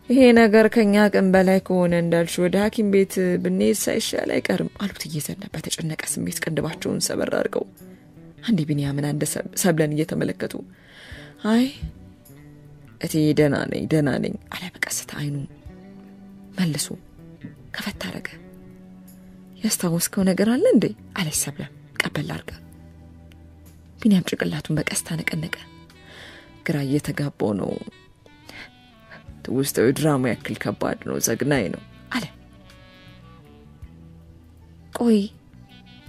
ይሄ ነገር ከኛ ቀን በላይ ከሆነ እንዳልሽ ወደ ሐኪም ቤት ብንሄድ ሳይሻል አይቀርም አሉት እየዘነበ በተጨነቀ ስሜት ቅንድባቸውን ሰበር አድርገው። አንዴ ቢኒያምን አንደ ሰብለን እየተመለከቱ አይ እቴ ደህና ነኝ አለ በቀስታ አይኑን መልሶ ከፈት አረገ። ያስታወስከው ነገር አለ እንዴ አለች ሰብለ ቀበል አርጋ። ቢኒያም ጭንቅላቱን በቀስታ ነቀነቀ። ግራ እየተጋባው ነው። ትውስታው ድራማ ያክል ከባድ ነው፣ ዘግናኝ ነው አለ። ቆይ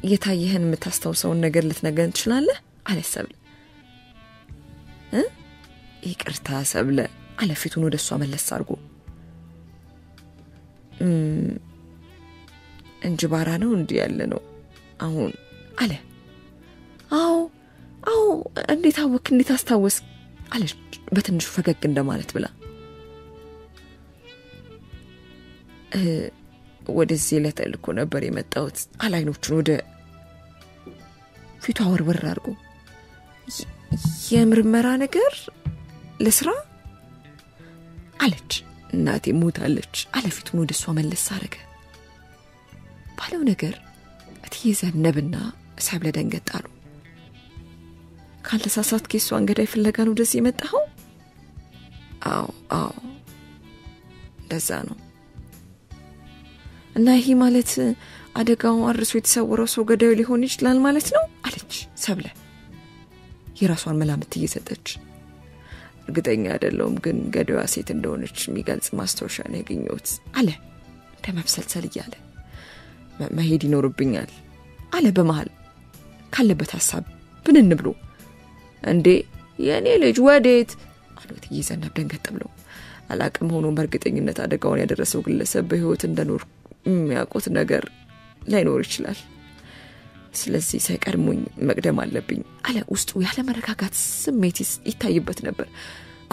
የታየህን የምታስታውሰውን ነገር ልትነግረን ትችላለህ አለች ሰብለ። ይቅርታ ሰብለ አለ ፊቱን ወደሷ መለስ አድርጎ። እንጂባራ ነው እንዲህ ያለ ነው አሁን አለ አዎ እንዴት አወክ እንዴት አስታወስ አለች በትንሹ ፈገግ እንደማለት ብላ ወደዚህ ለተልኮ ነበር የመጣሁት አላይኖቹን ወደ ፊቷ ወርወር አድርጎ የምርመራ ነገር ለስራ አለች እናቴ ሞታለች አለፊቱን ወደሷ መለስ አረገ ባለው ነገር እትዬ ዘነብና ሰብለ ደንገጣሉ ካልተሳሳት ከሷን ገዳይ ፍለጋ ነው ደስ የመጣው አዎ እንደዛ ነው እና ይሄ ማለት አደጋው አርሶ የተሰወረው ሰው ገዳዩ ሊሆን ይችላል ማለት ነው አለች ሰብለ የራሷን መላምት እየሰጠች እርግጠኛ አይደለሁም ግን ገዳዩዋ ሴት እንደሆነች የሚገልጽ ማስታወሻ ነው ያገኘሁት አለ ተመብሰልሰል ይያለ መሄድ ይኖርብኛል አለ በመሃል ካለበት ሐሳብ ብንን ብሎ እንዴ የኔ ልጅ ወዴት አሉት ይዘናብ ደንገጥ ብሎ አላቅም ሆኖ በርግጠኝነት አደጋውን ያደረሰው ግለሰብ በህይወት እንደኖር የሚያውቁት ነገር ላይኖር ይችላል ስለዚህ ሳይቀድሙኝ መቅደም አለብኝ አለ ውስጡ ያለ መረጋጋት ስሜት ይታይበት ነበር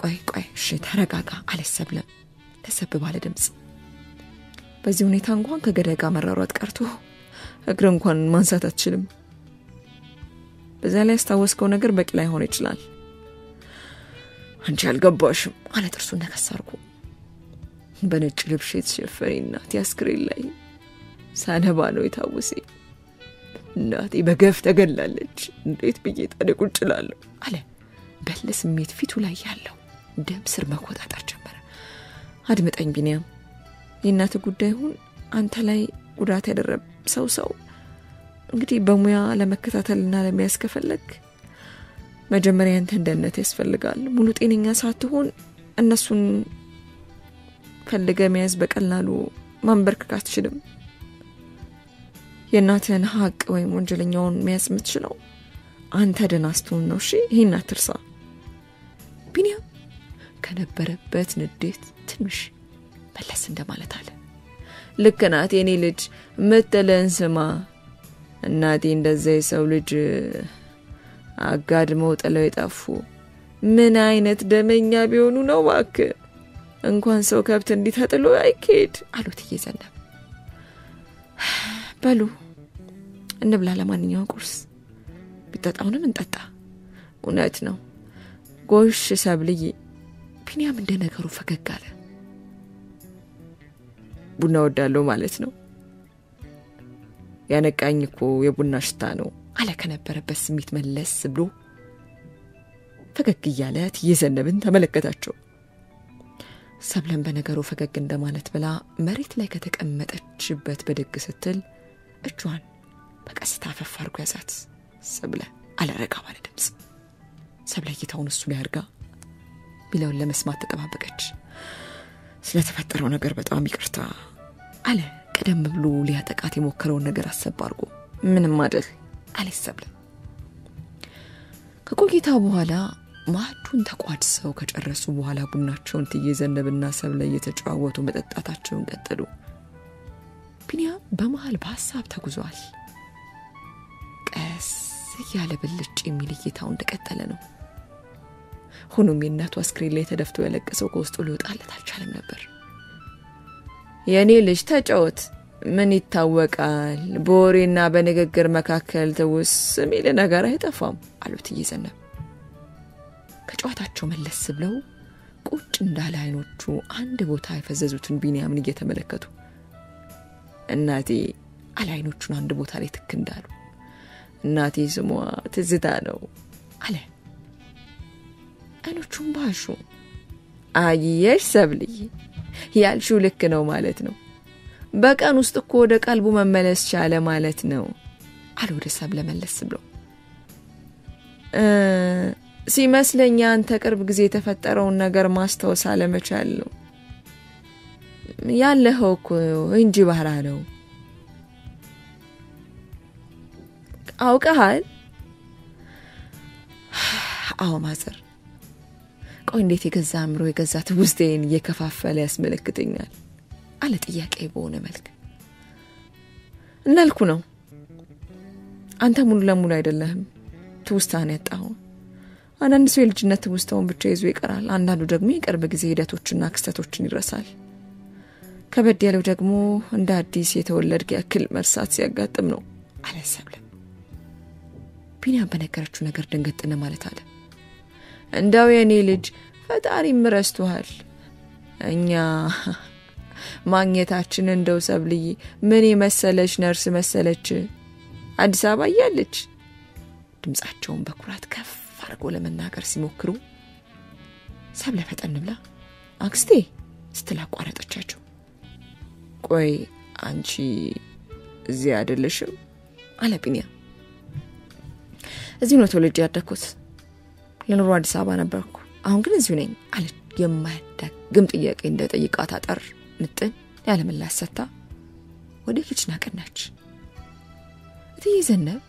ቆይ እሺ ተረጋጋ አለ ሰብለ ለሰብ ባለ ድምጽ በዚህ ሁኔታ እንኳን ከገዳይ ጋር መራሯት ቀርቶ እግር እንኳን ማንሳት አትችልም በዛ ላይ ያስታወስከው ነገር በቂ ላይ ሆነ ይችላል አንቺ አልገባሽም አለ ጥርሱን ነከሳርኩ በነጭ ልብስ የተሸፈነና ያስክሬን ላይ ሳነባ ነው የታወሰ እናቴ በገፍ ተገላለች እንዴት ብዬ ታደቁጭላለሁ አለ በለ ስሜት ፊቱ ላይ ያለው ደም ስር መቆጣጣር ጀመረ አድምጠኝ ቢኒያም የእናት ጉዳይ ሁን አንተ ላይ ጉዳት ያደረብ ሰው እንግዲህ በሙያ ለመከታተልና ለሚያስከፈለክ መጀመሪያ አንተ እንደነት ያስፈልጋል ሙሉ ጤነኛ ሳትሆን እነሱን ፈልገ መያዝ በቀላሉ ማንበርከክ አትችልም የእናትህን ሀቅ ወይም ወንጀለኛውን መያዝ የምትችለው አንተ ደናስተውን ነው እሺ ይሄን አትርሳ ቢኒያም ከነበረበት ንዴት ትንሽ መለስ እንደማለት አለ ልክ ናት የኔ ልጅ መተለን ስማ እናቴ እንደዛ የሰው ልጅ አጋድመው ጥለው የጠፉ ምን አይነት ደመኛ ቢሆኑ ነው ዋክ እንኳን ሰው ከብት እንዲተጥሎ አይኬድ አሉት እየዘነብ በሉ እንብላ ለማንኛውም ቁርስ ቢጠጣውንም እንጠጣ እውነት ነው ጎሽ ሰብልዬ ቢኒያም እንደነገሩ ፈገግ አለ ቡና ወዳለው ማለት ነው ያነቃኝ እኮ የቡና ሽታ ነው አለ ከነበረበት ስሜት መለስ ብሎ ፈገግ እያለ እየዘነብን ተመለከታቸው ሰብለም በነገሩ ፈገግ እንደማለት ብላ መሬት ላይ ከተቀመጠችበት በደግ ስትል እጇን በቀስታ ፈፋርጎ ያዛት ሰብለ አለረጋ ባለ ድምጽ ሰብለ እይታውን እሱ ላይ አርጋ ቢለውን ለመስማት ተጠባበቀች ስለተፈጠረው ነገር በጣም ይቅርታ አለ ቀደም ብሎ ሊያጠቃት የሞከረው ነገር አሰባርጎ ምንም አይደል አለ ሰብለ ከቆይታ በኋላ ማዕዱን ተቋድሰው ከጨረሱ በኋላ ቡናቸውን ትየዘነብና ሰብለ እየተጫወቱ መጠጣታቸውን ቀጠሉ ቢኒያም በመሃል በሐሳብ ተጉዟል ቀስ ያለ ብልጭ የሚል እይታው እንደቀጠለ ነው ሆኖም የእናቱ አስክሬን ላይ ተደፍቶ ያለቀሰው ከውስጡ ሊወጣለት አልቻለም ነበር የኔ ልጅ ተጫወት ምን ይታወቃል በወሬና በንግግር መካከል ተውስ ሚል ነገር አይጠፋም አሉት እየዘነብ ከጨዋታቸው መለስ ብለው ቁጭ እንዳለ አይኖቹ አንድ ቦታ የፈዘዙትን ቢኒያምን እየተመለከቱ እናቴ አላይኖቹን አንድ ቦታ ላይ ትክ እንዳሉ እናቴ ስሟ ትዝታ ነው አለ አይኖቹን ባሹ አየሽ ሰብልዬ ያልሽው ልክ ነው ማለት ነው በቀን ውስጥ እኮ ወደ ቀልቡ መመለስ ቻለ ማለት ነው አለ ወደ ሰብለ መለስ ብሎ ሲመስለኛ አንተ ቅርብ ጊዜ የተፈጠረውን ነገር ማስተዋወስ አለመቻል ነው ያለኸው እኮ እንጂ ባህራ ነው አውቀሃል አዎ ማዘር ቆይ እንዴት የገዛ አምሮ የገዛ ትውስቴን እየከፋፈለ ያስመለክተኛል አለ ጥያቄ በሆነ መልክ እንዳልኩ ነው አንተ ሙሉ ለሙሉ አይደለህም ትውስታን ያጣው። አንዳንድ ሰው የልጅነት ትውስታውን ብቻ ይዞ ይቀራል። አንዳንዱ ደግሞ የቅርብ ጊዜ ሂደቶችና ክስተቶችን ይረሳል። ከበድ ያለው ደግሞ እንደ አዲስ የተወለድክ ያክል መርሳት ሲያጋጥም ነው አለ ሰብለ። ቢኒያም በነገረችው ነገር ደንገጥነ ማለት አለ። እንዳው የኔ ልጅ ፈጣሪም ረስቶሃል። እኛ ማግኘታችን እንደው ሰብልይ ምን የመሰለች ነርስ መሰለች አዲስ አበባ ያለች። ድምጻቸውን በኩራት ከፍ አድርጎ ለመናገር ሲሞክሩ ሰብለ ፈጠን ብላ አክስቴ ስትል አቋረጠቻቸው። ቆይ አንቺ እዚህ አይደለሽም አለ ቢኒያም። እዚህ ነው ተወልጄ ያደግኩት። ለኑሮ አዲስ አበባ ነበርኩ። አሁን ግን እዚሁ ነኝ አለ የማያዳግም ጥያቄ እንደጠይቃት አጠር ምጥን ያለ ምላሽ ሰጥታ ወደ ኪችን አቀናች። እትዬ ዘነብ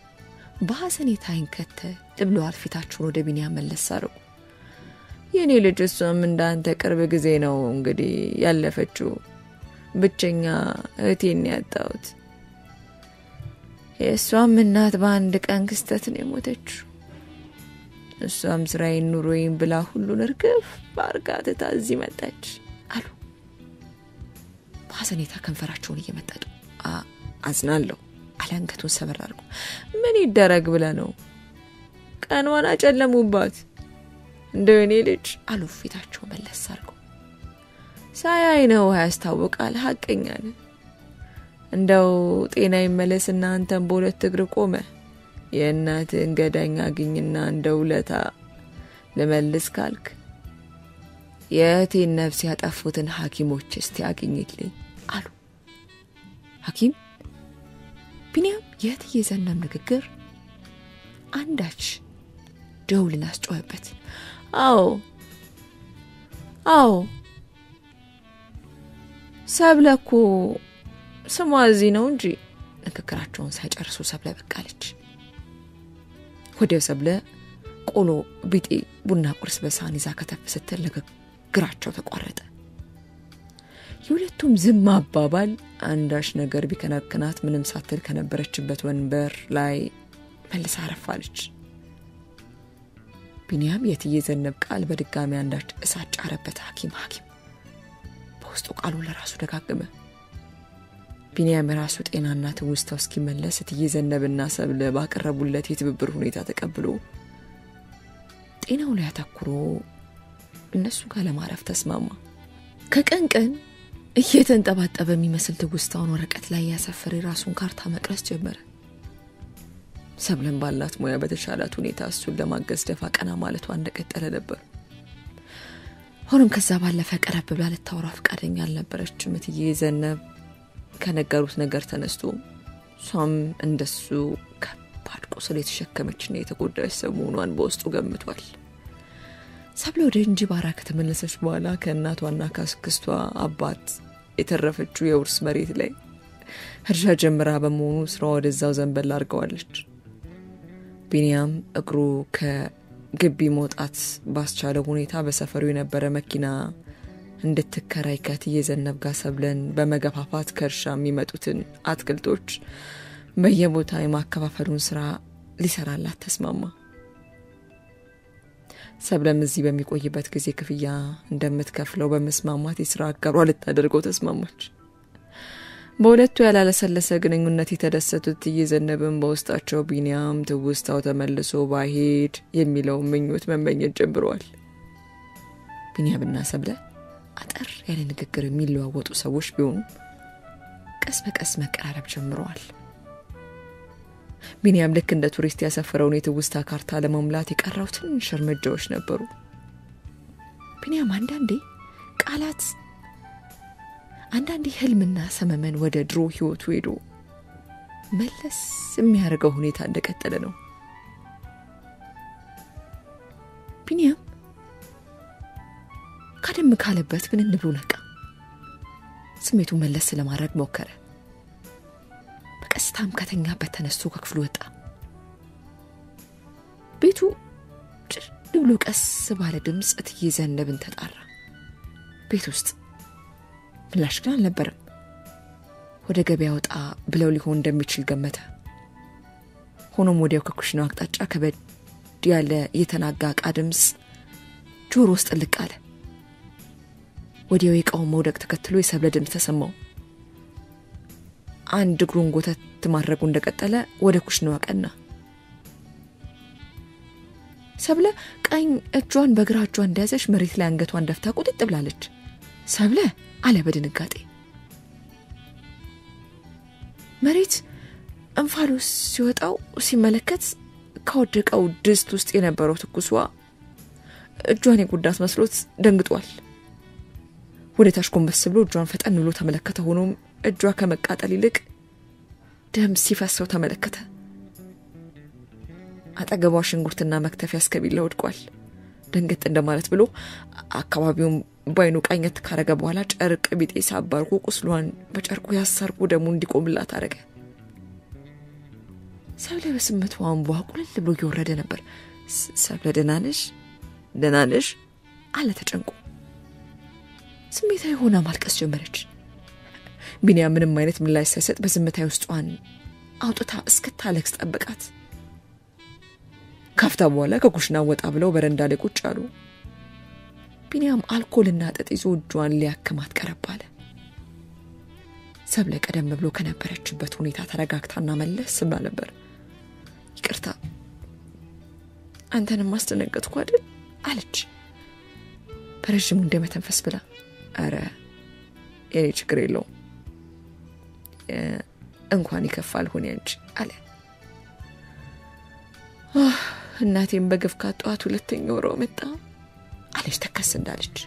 በሐዘኔታ ይንከተ ብለዋል ፊታቸውን ወደ ቢኒያም መለስ አረጉ። የኔ ልጅ እሷም እንዳንተ ቅርብ ጊዜ ነው እንግዲህ ያለፈችው። ብቸኛ እህቴን ያጣሁት። የእሷም እናት በአንድ ቀን ክስተት ነው የሞተችው። እሷም ስራዬን ኑሮዬን ብላ ሁሉን እርግፍ ባርጋ ትታ እዚህ መጣች አሉ በሐዘኔታ ከንፈራቸውን እየመጠጡ። አዝናለሁ አለ አንገቱን ሰበር አድርጎ። ምን ይደረግ ብለ ነው ቀንዋን አጨለሙባት እንደው የኔ ልጅ አሉ ፊታቸው መለስ አድርጎ። ሳያይ ነው ያስታውቃል ሐቀኛ ነው። እንደው ጤና ይመለስና አንተም በሁለት እግር ቆመ የእናትህን ገዳኝ አግኝና እንደው ለታ ለመልስ ካልክ የእህቴን ነፍስ ያጠፉትን ሐኪሞች እስቲ አግኝልኝ አሉ። ሐኪም ቢኒያም የእትዬ ዘነብ ንግግር አንዳች ደውልን አስጮኸበት። አዎ ሰብለኮ ስሟ እዚህ ነው እንጂ። ንግግራቸውን ሳይጨርሱ ሰብለ በቃለች። ወዲያው ሰብለ ቆሎ ቢጤ ቡና ቁርስ በሳህን ይዛ ከተፍ ስትል ንግግራቸው ተቋረጠ። የሁለቱም ዝም አባባል አንዳች ነገር ቢከነክናት ምንም ሳትል ከነበረችበት ወንበር ላይ መልሳ አረፋለች። ቢኒያም የእትዬ ዘነብ ቃል በድጋሚ አንዳች እሳት ጫረበት። ሐኪም በውስጡ ቃሉ ለራሱ ደጋገመ። ቢኒያም የራሱ ጤናና ትውስታው እስኪመለስ እትዬ ዘነብና ሰብለ ባቀረቡለት የትብብር ሁኔታ ተቀብሎ ጤናው ላይ አተኩሮ እነሱ ጋር ለማረፍ ተስማማ። ከቀን ቀን እየተንጠባጠበ የሚመስል ትውስታውን ወረቀት ላይ ያሰፈረ ራሱን ካርታ መቅረጽ ጀመረ። ሰብለን ባላት ሙያ በተሻላት ሁኔታ እሱን ለማገዝ ደፋ ቀና ማለቷ እንደቀጠለ ነበር። ሆኖም ከዛ ባለፈ ቀረብ ብላ ልታወራ ፈቃደኛ አልነበረችም። እትዬ ዘነብ ከነገሩት ነገር ተነስቶ ሷም እንደሱ ከባድ ቁስል የተሸከመችና የተጎዳች ሰው መሆኗን በውስጡ ገምቷል። ሰብለ ወደ እንጂባራ ከተመለሰች በኋላ ከእናቷና ከአክስቷ አባት የተረፈችው የውርስ መሬት ላይ እርሻ ጀምራ በመሆኑ ስራዋ ወደዛው ዘንበል አድርገዋለች። ቢኒያም እግሩ ከግቢ መውጣት ባስቻለው ሁኔታ በሰፈሩ የነበረ መኪና እንድትከራይ ከእትዬ ዘነብ ጋር ሰብለን በመገፋፋት ከእርሻ የሚመጡትን አትክልቶች በየቦታ የማከፋፈሉን ስራ ሊሰራላት ተስማማ። ሰብለም እዚህ በሚቆይበት ጊዜ ክፍያ እንደምትከፍለው በመስማማት የሥራ አጋሯ ልታደርገው ተስማማች። በሁለቱ ያላለሰለሰ ግንኙነት የተደሰቱት እትዬ ዘነብም በውስጣቸው ቢኒያም ትውስታው ተመልሶ ባይሄድ የሚለው ምኞት መመኘት ጀምረዋል። ቢኒያምና ሰብለ አጠር ያለ ንግግር የሚለዋወጡ ሰዎች ቢሆኑ ቀስ በቀስ መቀራረብ ጀምረዋል። ቢኒያም ልክ እንደ ቱሪስት ያሰፈረውን የትውስታ ካርታ ለመሙላት የቀረው ትንሽ እርምጃዎች ነበሩ። ቢኒያም አንዳንዴ ህልምና ሰመመን ወደ ድሮ ህይወቱ ሄዶ መለስ የሚያደርገው ሁኔታ እንደቀጠለ ነው። ቢኒያም ቀደም ካለበት ምን ብሎ ነቃ። ስሜቱ መለስ ለማድረግ ሞከረ። በቀስታም ከተኛበት ተነስቶ ከክፍሉ ወጣ። ቤቱ ጭር ብሎ ቀስ ባለ ድምጽ እትዬ ዘነብን ተጣራ። ቤት ውስጥ ምላሽ ግን አልነበረም። ወደ ገበያ ወጣ ብለው ሊሆን እንደሚችል ገመተ። ሆኖም ወዲያው ከኩሽናው አቅጣጫ ከበድ ያለ የተናጋ ቃድምስ ጆሮ ውስጥ ልቃለ ወዲያው የቃው መውደቅ ተከትሎ የሰብለ ድምጽ ተሰማው አንድ እግሩን ጎተት ማድረጉ እንደቀጠለ ወደ ኩሽናው አቀና ሰብለ ቀኝ እጇን በግራ እጇ እንደያዘች መሬት ላይ አንገቷን ደፍታ ቁጥጥ ብላለች ሰብለ አለ በድንጋጤ መሬት እንፋሎስ ሲወጣው ሲመለከት ከወደቀው ድስት ውስጥ የነበረው ትኩስዋ እጇን የጉዳት መስሎት ደንግጧል ወደ ታች ጎንበስ ብሎ እጇን ፈጠን ብሎ ተመለከተ ሆኖም እጇ ከመቃጠል ይልቅ ደም ሲፈሰው ተመለከተ አጠገቧ ሽንኩርትና መክተፊያ እስከቢላ ወድቋል ደንገጥ እንደማለት ብሎ አካባቢውን ባይኑ ቃኘት ካረገ በኋላ ጨርቅ ቢጤ ሳባርኩ ቁስሏን በጨርቁ ያሰርኩ ደሙ እንዲቆምላት አረገ ሰብለ በስመቱ አንቧ ቁልል ብሎ ይወረደ ነበር ሰብለ ደህና ነሽ አለ ተጨንቆ ስሜታዊ ሆና ማልቀስ ጀመረች ቢኒያም ምንም አይነት ምላሽ ሳይሰጥ በዝምታው ውስጧን አውጥታ እስከታለቅስ ጠበቃት ካፍታ በኋላ ከኩሽና ወጣ ብለው በረንዳ ላይ ቁጭ አሉ ቢኒያም አልኮልና ጠጥ ይዞ እጇን ሊያከማት ቀረባለ ሰብለ ቀደም ብሎ ከነበረችበት ሁኔታ ተረጋግታና መለስ ብላ ነበር ይቅርታ አንተንም ማስተነገጥኩ አይደል አለች በረጅሙ እንደመተንፈስ ብላ አረ የኔ ችግር የለው እንኳን ይከፋል ሆነ እንጂ አለ እናቴም በግፍ ካጧት ሁለተኛው ወሮ መጣ አለች ተከስ እንዳለች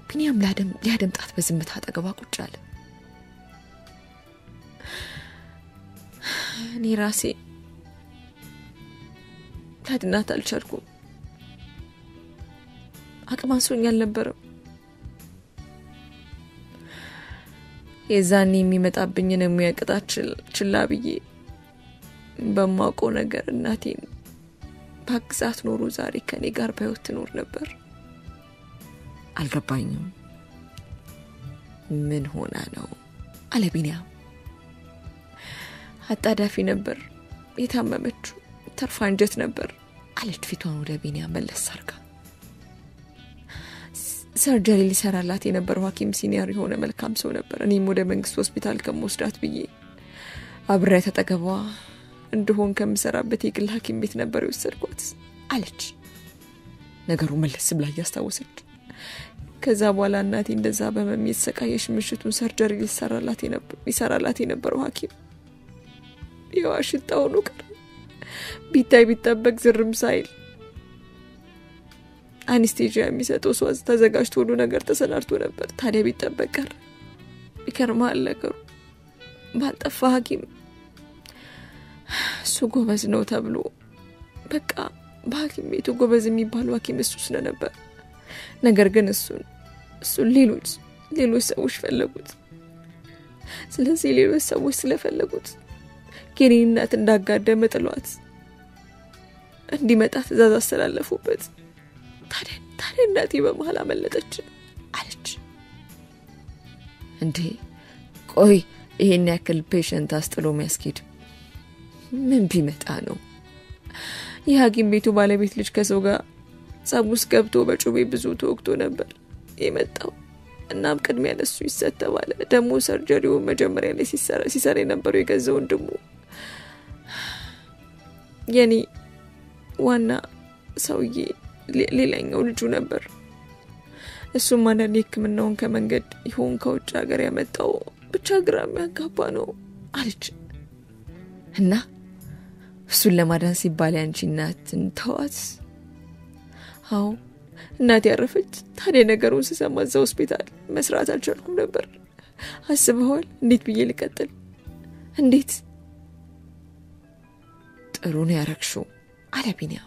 ቢኒያም ሊያደምጣት በዝምታ አጠገቧ ቁጭ አለ እኔ ራሴ ታድናት አልቻልኩም አቅም አንሶኝ አልነበረም የዛኔ የሚመጣብኝን የሚያቀጣች ችላ ብዬ በማውቀው ነገር እናቴን ባግዛት ኖሮ ዛሬ ከኔ ጋር በህይወት ትኖር ነበር አልገባኝም ምን ሆና ነው አለ ቢኒያም አጣዳፊ ነበር የታመመችው ተርፋ እንጀት ነበር አለች ፊቷን ወደ ቢኒያም መለስ አርጋ ሰርጀሪ ሊሰራላት የነበረው ሐኪም ሲኒየር የሆነ መልካም ሰው ነበር እኔም ወደ መንግስት ሆስፒታል ከመወስዳት ብዬ አብሬ ተጠገቧ እንደሆን ከምሰራበት የግል ሐኪም ቤት ነበር የወሰድኳት አለች ነገሩ መለስ ብላ ያስታወሰች ከዛ በኋላ እናቴ እንደዛ በመሚት ሰቃየሽ ምሽቱን ሰርጀሪ ሊሰራላት የነበረው ሐኪም ይዋሽጣው ነው ቀር ቢታይ ቢጠበቅ ዝርም ሳይል አነስቴጂያ የሚሰጠው ሷዝ ተዘጋጅቶ ሁሉ ነገር ተሰናርቶ ነበር ታዲያ ቢጠበቅ ቀር ይከርማል ነገሩ ባልጠፋ ሐኪም እሱ ጎበዝ ነው ተብሎ በቃ በሐኪም ቤቱ ጎበዝ የሚባለው ሐኪም እሱ ስለነበር ነገር ግን እሱ ሌሎች ሰዎች ፈለጉት ስለዚህ ሌሎች ሰዎች ስለፈለጉት የኔን እናት እንዳጋደመ ጥሏት እንዲመጣ ትእዛዝ አስተላለፉበት ታዲያ እናቴ በመሃል አመለጠች አለች እንዴ ቆይ ይሄን ያክል ፔሸንት አስጥሎ የሚያስኬድ ምን ቢመጣ ነው የሐኪም ቤቱ ባለቤት ልጅ ከሰው ጋር ጸቡስ ገብቶ በጩቤ ብዙ ተወግቶ ነበር የመጣው እናም ቅድሚያ ለሱ ይሰጠዋል ደሞ ሰርጀሪው መጀመሪያ ላይ ሲሰራ የነበረው የገዛው ወንድሙ የኔ ዋና ሰውዬ ሌላኛው ልጁ ነበር እሱም አንዳንድ ህክምናውን ከመንገድ ይሆን ከውጭ ሀገር ያመጣው ብቻ ግራም ያጋባ ነው አለች እና እሱን ለማዳን ሲባል ያንቺ እናትን ተዋት አው እናቴ ያረፈች ታዲያ ነገሩን ሲሰማ እዛው ሆስፒታል መስራት አልቻልኩም ነበር አስበዋል እንዴት ብዬ ልቀጥል እንዴት ጥሩ ነው ያረክሽው አለ ቢኒያም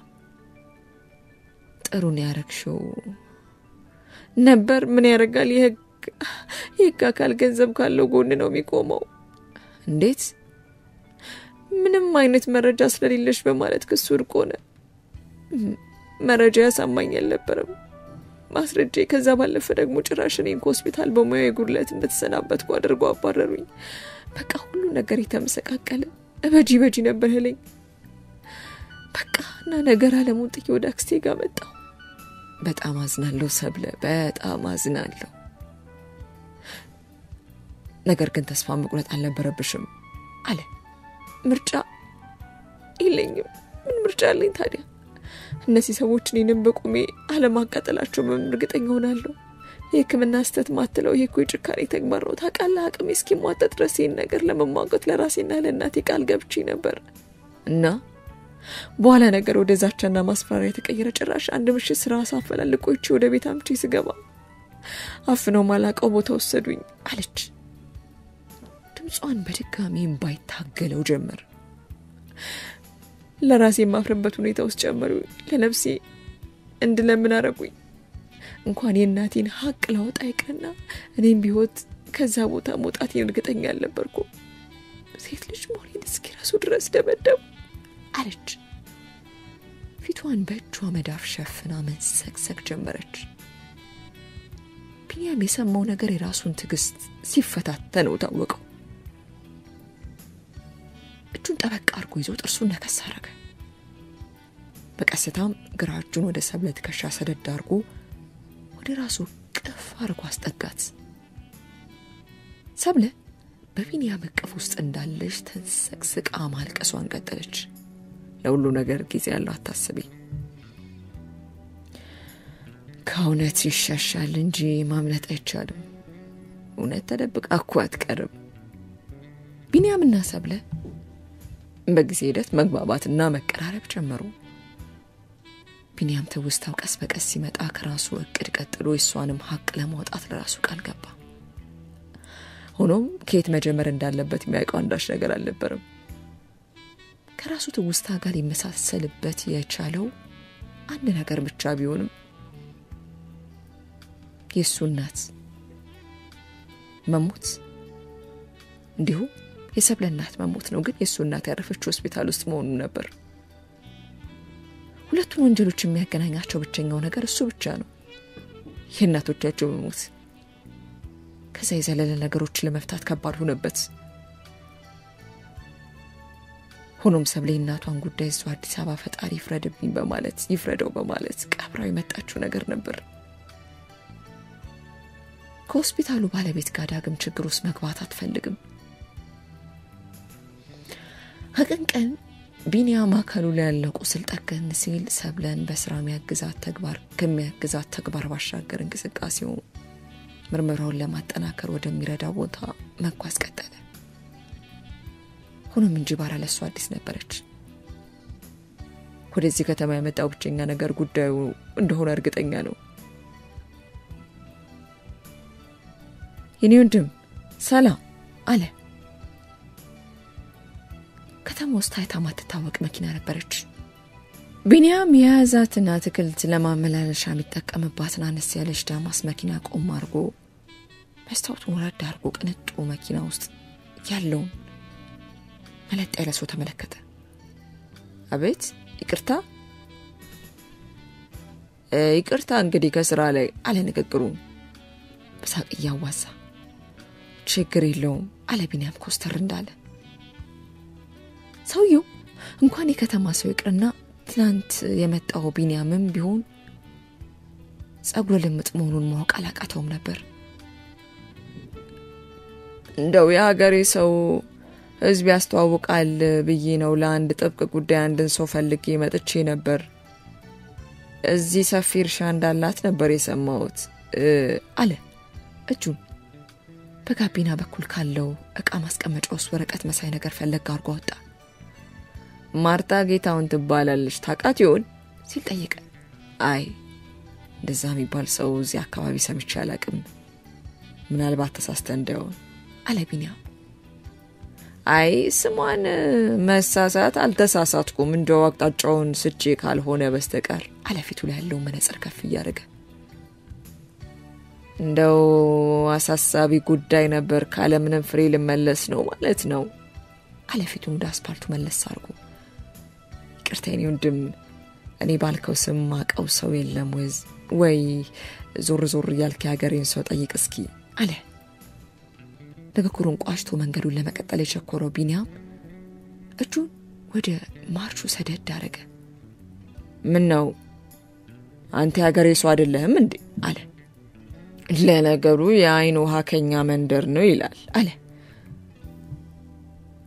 ጥሩ ነው ያረክሽው ነበር ምን ያረጋል የህግ አካል ገንዘብ ካለው ጎን ነው የሚቆመው እንዴት ምንም አይነት መረጃ ስለሌለሽ በማለት ክሱ እርቅ ሆነ መረጃ ያሳማኝ አልነበረም ማስረጃ ከዛ ባለፈ ደግሞ ጭራሽ እኔን ከሆስፒታል በሙያዊ ጉድለት እንደተሰናበትኩ አድርጎ አባረሩኝ በቃ ሁሉ ነገር የተመሰቃቀለ በጂ ነበር ህለኝ በቃና ነገር አለሙን ጥዬ ወደ አክስቴ ጋር መጣሁ። በጣም አዝናለሁ ሰብለ፣ በጣም አዝናለሁ። ነገር ግን ተስፋ መቁረጥ አልነበረብሽም አለ። ምርጫ የለኝም። ምን ምርጫ አለኝ ታዲያ? እነዚህ ሰዎች እኔንም በቁሜ አለማቃጠላቸው እርግጠኛ ሆናለሁ። የሕክምና ስተት ማትለው ይሄ እኮ የጭካኔ ተግባር ነው። ታውቃለህ፣ አቅሜ እስኪሟጠጥ ድረስ ይህን ነገር ለመሟገት ለራሴና ለእናቴ ቃል ገብቼ ነበር እና በኋላ ነገር ወደ ዛቻና ማስፈራሪያ የተቀየረ። ጭራሽ አንድ ምሽት ስራ ሳፈላልቆች ወደ ቤት አምጪ ስገባ አፍነው ማላቀው ቦታ ወሰዱኝ አለች። ድምጿን በድጋሚ ባይታገለው ጀመር። ለራሴ ማፍረበት ሁኔታ ውስጥ ጨመሩ። ለነፍሴ እንድለምን አረጉኝ። እንኳን የእናቴን ሀቅ ላወጣ ይቅርና እኔም ቢሆት ከዛ ቦታ መውጣት እርግጠኛ አልነበርኩም። ሴት ልጅ መሆኔን እስኪረሱ ድረስ ደበደቡ አለች። ፊቷን በእጇ መዳፍ ሸፍና መንሰቅሰቅ ጀመረች። ቢኒያም የሰማው ነገር የራሱን ትዕግስት ሲፈታተነው ታወቀው። እጁን ጠበቅ አድርጎ ይዞ ጥርሱን ነከስ አደረገ። በቀስታም ግራ እጁን ወደ ሰብለ ትከሻ ሰደድ አድርጎ ወደ ራሱ ቅፍ አድርጎ አስጠጋት። ሰብለ በቢኒያም እቅፍ ውስጥ እንዳለች ተንሰቅስቃ ማልቀሷን ቀጠለች። ለሁሉ ነገር ጊዜ ያለው አታስቢ። ከእውነት ይሻሻል እንጂ ማምለጥ አይቻልም። እውነት ተደብቃ እኮ አትቀርም። ቢኒያምና ሰብለ በጊዜ ሂደት መግባባትና መቀራረብ ጀመሩ። ቢኒያም ትውስታው ቀስ በቀስ ሲመጣ ከራሱ እቅድ ቀጥሎ እሷንም ሀቅ ለማውጣት ለራሱ ቃል ገባ። ሆኖም ከየት መጀመር እንዳለበት የሚያውቀው አንዳች ነገር አልነበረም። ከራሱ ትውስታ ጋር ይመሳሰልበት የቻለው አንድ ነገር ብቻ ቢሆንም የሱ እናት መሞት፣ እንዲሁ የሰብለ እናት መሞት ነው። ግን የሱ እናት ያረፈችው ሆስፒታል ውስጥ መሆኑ ነበር። ሁለቱን ወንጀሎች የሚያገናኛቸው ብቸኛው ነገር እሱ ብቻ ነው፣ የእናቶቻቸው መሞት። ከዛ የዘለለ ነገሮችን ለመፍታት ከባድ ሆነበት። ሆኖም ሰብለ እናቷን ጉዳይ እሱ አዲስ አበባ ፈጣሪ ይፍረደው በማለት ቀብራው የመጣችው ነገር ነበር። ከሆስፒታሉ ባለቤት ጋር ዳግም ችግር ውስጥ መግባት አትፈልግም። ከቀን ቢኒያም አካሉ ላይ ያለው ቁስል ጠገን ሲል ሰብለን በስራ ከሚያግዛት ተግባር ባሻገር እንቅስቃሴው ምርመራውን ለማጠናከር ወደሚረዳ ቦታ መጓዝ ቀጠለ። ሆኖም እንጂባራ ለሱ አዲስ ነበረች። ወደዚህ ከተማ የመጣው ብቸኛ ነገር ጉዳዩ እንደሆነ እርግጠኛ ነው። የኔ ወንድም ሰላም አለ። ከተማ ውስጥ ታይታ ማትታወቅ መኪና ነበረች። ቢኒያም የያዛትና አትክልት ለማመላለሻ የሚጠቀምባትን አነስ ያለች ዳማስ መኪና ቆም አድርጎ መስታወቱን ወረድ አድርጎ ቅንጡ መኪና ውስጥ ያለውን መለጥ ያለ ሰው ተመለከተ። አቤት፣ ይቅርታ እንግዲህ ከስራ ላይ አለ ንግግሩን በሳቅ እያዋዛ። ችግር የለውም አለ ቢኒያም ኮስተር እንዳለ። ሰውየው እንኳን የከተማ ሰው ይቅርና ትናንት የመጣው ቢኒያምም ቢሆን ጸጉረ ልምጥ መሆኑን ማወቅ አላቃተውም ነበር። እንደው የሀገሬ ሰው ህዝብ ያስተዋውቃል ብዬ ነው ለአንድ ጥብቅ ጉዳይ አንድን ሰው ፈልጌ መጥቼ ነበር። እዚህ ሰፊ እርሻ እንዳላት ነበር የሰማሁት አለ። እጁን በጋቢና በኩል ካለው እቃ ማስቀመጫ ውስጥ ወረቀት መሳይ ነገር ፈለግ አድርጎ አወጣ። ማርታ ጌታውን ትባላለች፣ ታውቃት ይሆን ሲል ጠየቀ። አይ እንደዛ የሚባል ሰው እዚህ አካባቢ ሰምቼ አላውቅም፣ ምናልባት ተሳስተን እንደሆነ አለ ቢኒያም። አይ ስሟን መሳሳት አልተሳሳትኩም፣ እንደው አቅጣጫውን ስቼ ካልሆነ በስተቀር አለ ፊቱ ላይ ያለው መነጽር ከፍ እያደረገ። እንደው አሳሳቢ ጉዳይ ነበር፣ ካለ ምንም ፍሬ ልመለስ ነው ማለት ነው አለ ፊቱን ወደ አስፓልቱ መለስ አድርጎ። ይቅርታ የኔ ወንድም፣ እኔ ባልከው ስም ማቀው ሰው የለም ወይ ዞር እያልክ ያገሬን ሰው ጠይቅ እስኪ አለ። ንግግሩን ቋሽቶ መንገዱን ለመቀጠል የቸኮረው ቢኒያም እጁን ወደ ማርቹ ሰደድ አደረገ። ምን ነው አንተ ያገሬ ሰው አይደለህም እንዴ አለ። ለነገሩ የአይን ውሃ ከኛ መንደር ነው ይላል አለ።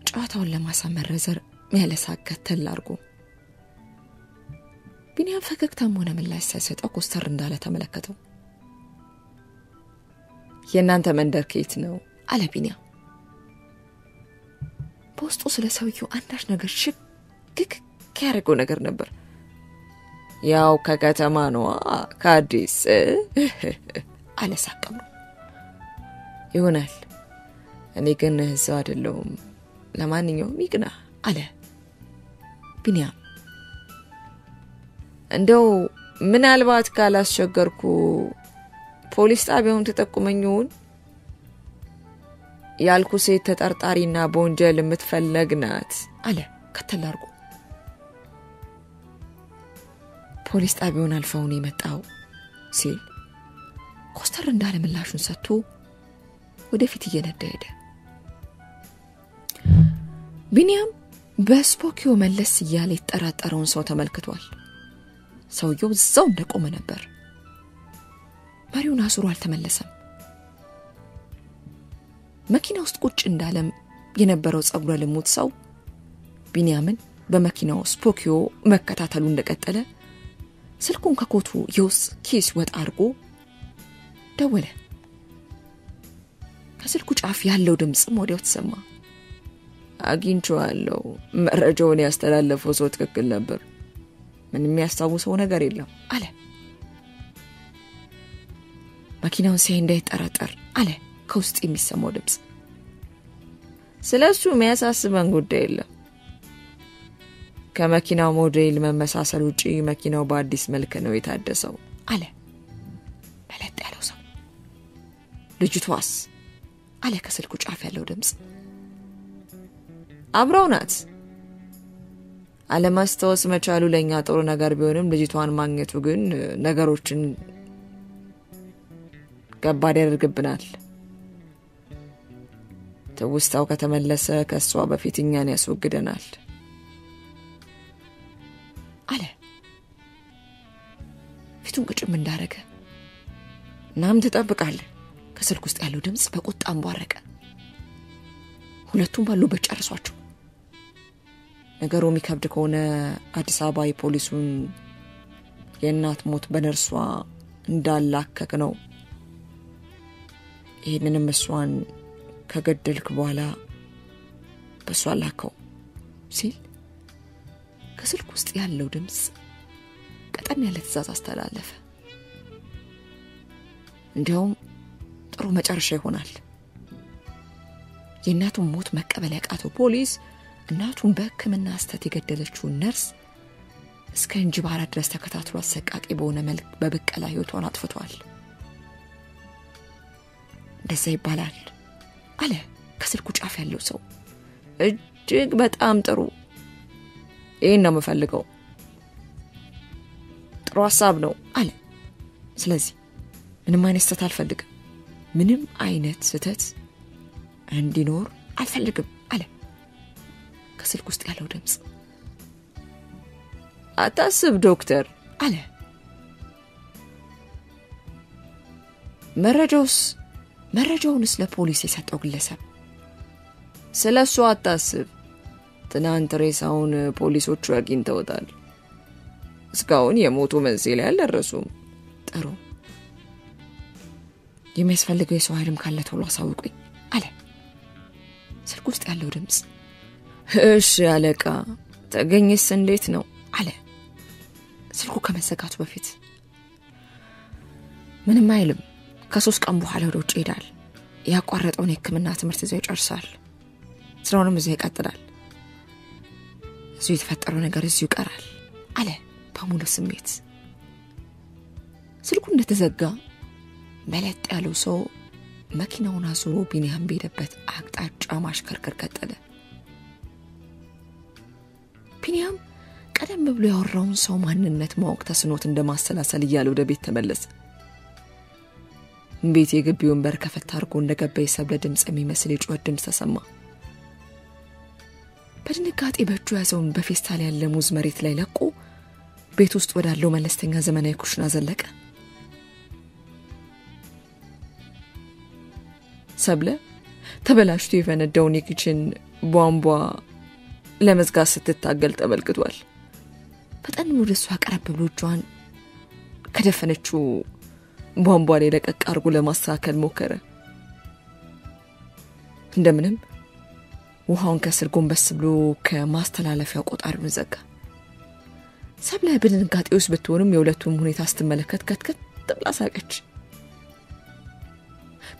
ጨዋታውን ለማሳመር ዘር ያለሳከት ተላርጎ ቢኒያም ፈገግታም ሆነ ምላሽ ሳይሰጠው ኮስተር እንዳለ ተመለከተው። የናንተ መንደር ከየት ነው አለ ቢኒያም። በውስጡ ስለ ሰውየው አንዳች ነገር ሽክክ ያደረገው ነገር ነበር። ያው ከከተማ ነው ከአዲስ አለ ሳቀም። ይሆናል እኔ ግን እዛው አይደለሁም፣ ለማንኛውም ይቅና አለ ቢኒያም። እንደው ምናልባት ካላስቸገርኩ ፖሊስ ጣቢያውን ተጠቁመኝውን ያልኩ ሴት ተጠርጣሪና በወንጀል የምትፈለግ ናት አለ ከተላርጎ። ፖሊስ ጣቢያውን አልፈውን የመጣው ሲል ኮስተር እንዳለ ምላሹን ሰጥቶ ወደፊት እየነዳ ሄደ። ቢኒያም በስፖኪዮ መለስ እያለ የተጠራጠረውን ሰው ተመልክቷል። ሰውየው እዛው እንደቆመ ነበር። መሪውን አዙሮ አልተመለሰም። መኪና ውስጥ ቁጭ እንዳለም የነበረው ጸጉረ ልሙት ሰው ቢኒያምን በመኪናው ስፖኪዮ መከታተሉ እንደቀጠለ ስልኩን ከኮቱ የውስጥ ኪስ ወጣ አድርጎ ደወለ። ከስልኩ ጫፍ ያለው ድምጽም ወዲያው ተሰማ። አግኝቼዋለሁ፣ መረጃውን ያስተላለፈው ሰው ትክክል ነበር፣ ምንም የሚያስታውሰው ነገር የለም አለ። መኪናውን ሲያይ እንዳይጠራጠር አለ ከውስጥ የሚሰማው ድምጽ። ስለሱ የሚያሳስበን ጉዳይ የለም፣ ከመኪናው ሞዴል መመሳሰል ውጪ መኪናው በአዲስ መልክ ነው የታደሰው አለ በለጥ ያለው ሰው። ልጅቷስ አለ ከስልኩ ጫፍ ያለው ድምጽ። አብራው ናት። አለማስተዋስ መቻሉ ለኛ ጥሩ ነገር ቢሆንም ልጅቷን ማግኘቱ ግን ነገሮችን ከባድ ያደርግብናል። ትውስታው ከተመለሰ ከሷ በፊት እኛን ያስወግደናል አለ ፊቱን ቅጭም እንዳረገ። ናም ተጠብቃለህ ከስልኩ ውስጥ ያለው ድምጽ በቁጣ አንቧረቀ። ሁለቱም ባሉበት ጨርሷቸው። ነገሩ የሚከብድ ከሆነ አዲስ አበባ የፖሊሱን የእናት ሞት በነርሷ እንዳላከክ ነው። ይሄንንም እሷን ከገደልክ በኋላ በሷ ላከው ሲል ከስልኩ ውስጥ ያለው ድምጽ ቀጠን ያለ ትዕዛዝ አስተላለፈ። እንዲያውም ጥሩ መጨረሻ ይሆናል። የእናቱን ሞት መቀበል ያቃተው ፖሊስ እናቱን በሕክምና አስተት የገደለችው ነርስ እስከ እንጅባራ ድረስ ተከታትሎ አሰቃቂ በሆነ መልክ በበቀላ ህይወቷን አጥፍቷል። እንደዛ ይባላል አለ ከስልኩ ጫፍ ያለው ሰው። እጅግ በጣም ጥሩ፣ ይሄን ነው የምፈልገው። ጥሩ ሐሳብ ነው አለ። ስለዚህ ምንም አይነት ስህተት አልፈልግም፣ ምንም አይነት ስህተት እንዲኖር አልፈልግም አለ ከስልኩ ውስጥ ያለው ድምጽ። አታስብ ዶክተር አለ። መረጃውንስ ለፖሊስ የሰጠው ግለሰብ ስለሱ አታስብ። ትናንት ሬሳውን ፖሊሶቹ አግኝተውታል። እስካሁን የሞቱ መንስኤ ላይ አልደረሱም። ጥሩ፣ የሚያስፈልገው የሰው ኃይልም ካለ ቶሎ አሳውቁኝ አለ ስልኩ ውስጥ ያለው ድምጽ። እሺ አለቃ፣ ተገኘስ እንዴት ነው አለ ስልኩ ከመዘጋቱ በፊት። ምንም አይልም፣ ከ3 ቀን በኋላ ወደ ውጭ ይሄዳል። ያቋረጠውን የሕክምና ትምህርት እዚያው ይጨርሳል። ስራውንም እዚያው ይቀጥላል። እዚያው የተፈጠረው ነገር እዚያው ይቀራል አለ በሙሉ ስሜት። ስልኩ እንደተዘጋ መለጥ ያለው ሰው መኪናውን አዙሮ ቢኒያም በሄደበት አቅጣጫ ማሽከርከር ቀጠለ። ቢኒያም ቀደም ብሎ ያወራውን ሰው ማንነት ማወቅ ተስኖት እንደማሰላሰል እያለ ወደ ቤት ተመለሰ። ቤት የግቢውን በር ከፈት አድርጎ እንደገባ የሰብለ ድምጽ የሚመስል የጩኸት ድምጽ ተሰማ። በድንጋጤ በእጁ ያዘውን በፌስታል ያለ ሙዝ መሬት ላይ ለቆ ቤት ውስጥ ወዳለው መለስተኛ ዘመናዊ ኩሽና ዘለቀ። ሰብለ ተበላሽቶ የፈነዳውን የኪችን ቧንቧ ለመዝጋት ስትታገል ተመልክቷል። ፈጠን ወደ እሷ ቀረብ ብሎ እጇን ከደፈነችው ቧንቧ ላይ ለቀቅ አድርጎ ለማስተካከል ሞከረ። እንደምንም ውሃውን ከስር ጎንበስ ብሎ ከማስተላለፊያው ቆጣሪውን ዘጋ። ሰብለ በድንጋጤ ውስጥ ብትሆንም የሁለቱም ሁኔታ ስትመለከት ከትከት ብላ ሳቀች።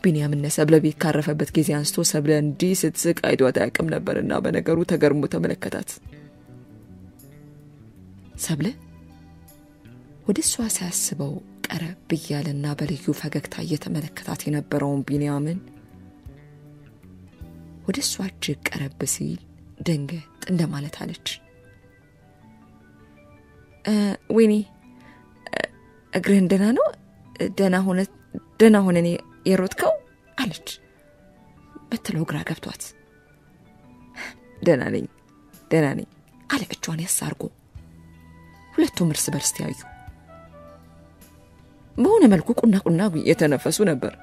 ቢንያምና ሰብለ ቤት ካረፈበት ጊዜ አንስቶ ሰብለ እንዲህ ስትስቅ አይቷት አያውቅም ነበርና በነገሩ ተገርሞ ተመለከታት። ሰብለ ወደ እሷ ሲያስበው ቀረብ እያለና በልዩ ፈገግታ እየተመለከታት የነበረውን ቢንያምን ወደ እሷ እጅግ ቀረብ ሲል ደንገጥ እንደማለት አለች። ወይኔ እግርህን ደህና ነው? ደህና ሆነ የሮጥከው አለች በትለው ግራ ገብቷት። ደህና ነኝ አለ እጇን ያሳርጎ። ሁለቱም እርስ በርስ ተያዩ። በሆነ መልኩ ቁና የተነፈሱ ነበር።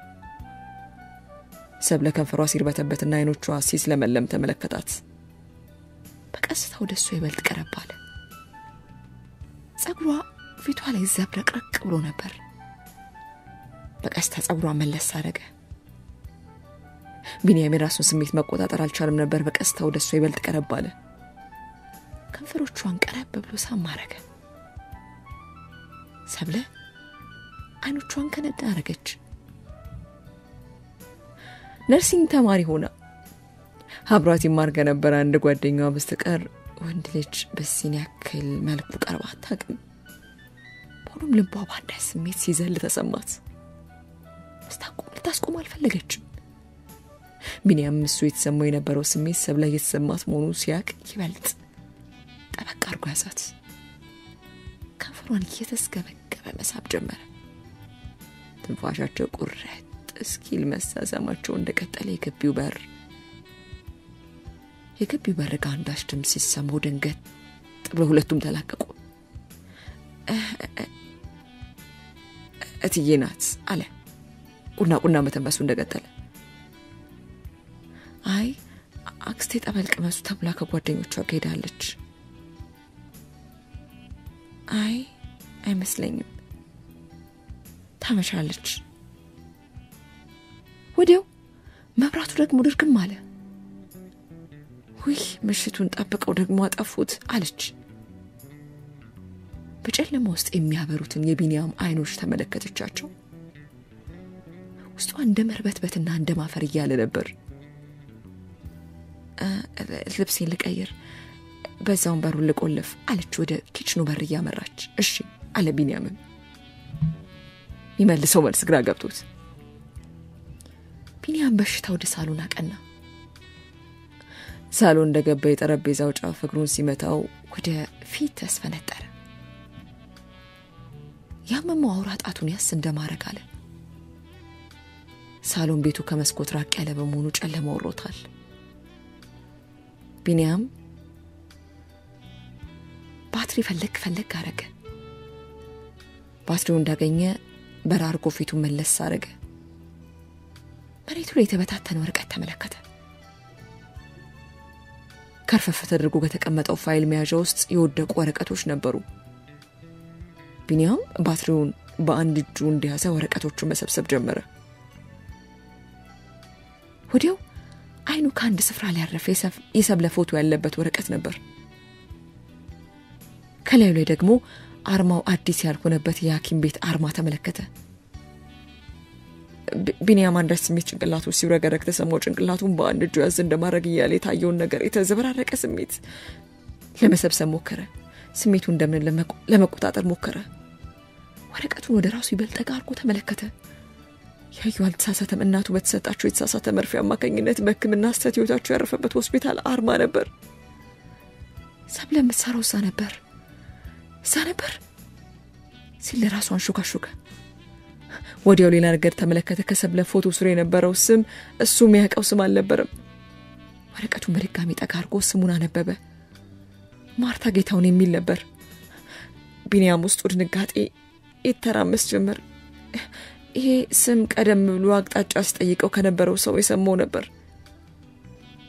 ሰብለ ከንፈሯ ሲርበተበትና አይኖቿ ሲስለመለም ተመለከታት። በቀስታ ወደ እሱ ይበልጥ ቀረብ አለ። ጸጉሯ ፊቷ ላይ ዘብረቅረቅ ብሎ ነበር። በቀስታ ጸጉሯ መለስ አደረገ። ቢንያም የራሱን ስሜት መቆጣጠር አልቻለም ነበር። በቀስታ ወደ እሱ ይበልጥ ቀረብ አለ። ከንፈሮቿን ቀረብ ብሎ ሳም አረገ። ሰብለ አይኖቿን ከነዳ አረገች። ነርሲንግ ተማሪ ሆና አብሯት ይማር ከነበረ አንድ ጓደኛዋ በስተቀር ወንድ ልጅ በሲን ያክል መልኩ ቀርባ አታውቅም። ሆኖም ልቧ ባንዳ ስሜት ሲዘል ተሰማት። ልታስቆም አልፈለገችም። ቢንያም እሱ የተሰማው የነበረው ስሜት ሰብለ የተሰማት መሆኑ ሲያቅ ይበልጥ ጠበቅ አድርጎ ያዛት። ከንፈሯን እየተስገበገበ መሳብ ጀመረ። ትንፋሻቸው ቁርጥ እስኪል መሳሳማቸው እንደቀጠለ የግቢው በር ጋር አንዳች ድምፅ ሲሰማው ደንገጥ ብለው ሁለቱም ተላቀቁ። እትዬ ናት አለ ቁና መተንፈሱ እንደቀጠለ። አይ አክስቴ ጠበል ቅመሱ ተብላ ከጓደኞቿ ጋር ሄዳለች። አይ አይመስለኝም ታመሻለች። ወዲያው መብራቱ ደግሞ ድርግም አለ። ምሽቱን ጠብቀው ደግሞ አጠፉት አለች። በጨለማ ውስጥ የሚያበሩትን የቢንያም አይኖች ተመለከተቻቸው። ውስጧ እንደመርበትበትና እንደማፈር እያለ ነበር። ልብሴን ልቀይር በዛውን በሩን ልቆልፍ አለች ወደ ኪችኑ በር እያመራች። እሺ አለ ቢንያም ይመልሰው መልስ ግራ ገብቶት። ቢንያም በሽታ ወደ ሳሎን አቀና። ሳሎን እንደገባ የጠረጴዛው ጫፍ እግሩን ሲመታው ወደ ፊት ተስፈነጠረ። ያመመው አውራ ጣቱን ያስ እንደማረግ አለ። ሳሎን ቤቱ ከመስኮት ራቅ ያለ በመሆኑ ጨለማ ወሮታል። ቢንያም ባትሪ ፈለግ አረገ። ባትሪው እንዳገኘ በራርጎ ፊቱን መለስ አረገ። መሬቱ ላይ የተበታተነ ወረቀት ተመለከተ። ከርፈፍ ተደርጎ በተቀመጠው ፋይል መያዣ ውስጥ የወደቁ ወረቀቶች ነበሩ። ቢንያም ባትሪውን በአንድ እጁ እንደያዘ ወረቀቶቹን መሰብሰብ ጀመረ። ወዲያው አይኑ ከአንድ ስፍራ ላይ ያረፈ የሰብለ ፎቶ ያለበት ወረቀት ነበር። ከላዩ ላይ ደግሞ አርማው አዲስ ያልሆነበት የሐኪም ቤት አርማ ተመለከተ። ቢንያም አንዳች ስሜት ጭንቅላቱ ሲውረገረግ ተሰማው። ጭንቅላቱን በአንድ እጁ ያዝ እንደማረግ እያለ የታየውን ነገር የተዘበራረቀ ስሜት ለመሰብሰብ ሞከረ። ስሜቱ እንደምን ለመቆጣጠር ሞከረ። ወረቀቱን ወደ ራሱ ይበልጥ አድርጎ ተመለከተ። ያየው አልተሳሳተም። እናቱ በተሰጣቸው የተሳሳተ መርፌ አማካኝነት በሕክምና ስህተት ህይወታቸው ያረፈበት ሆስፒታል አርማ ነበር። ሰብለ የምትሰራው እዛ ነበር ሲል ራሷን ሾካሾከ። ወዲያው ሌላ ነገር ተመለከተ። ከሰብለ ፎቶ ስር የነበረው ስም እሱ የሚያውቀው ስም አልነበረም። ወረቀቱን በድጋሚ ጠጋ አድርጎ ስሙን አነበበ። ማርታ ጌታውን የሚል ነበር። በቢኒያም ውስጥ ድንጋጤ ይተራመስ ጀመር። ይሄ ስም ቀደም ብሎ አቅጣጫ አስጠይቀው ከነበረው ሰው የሰማው ነበር።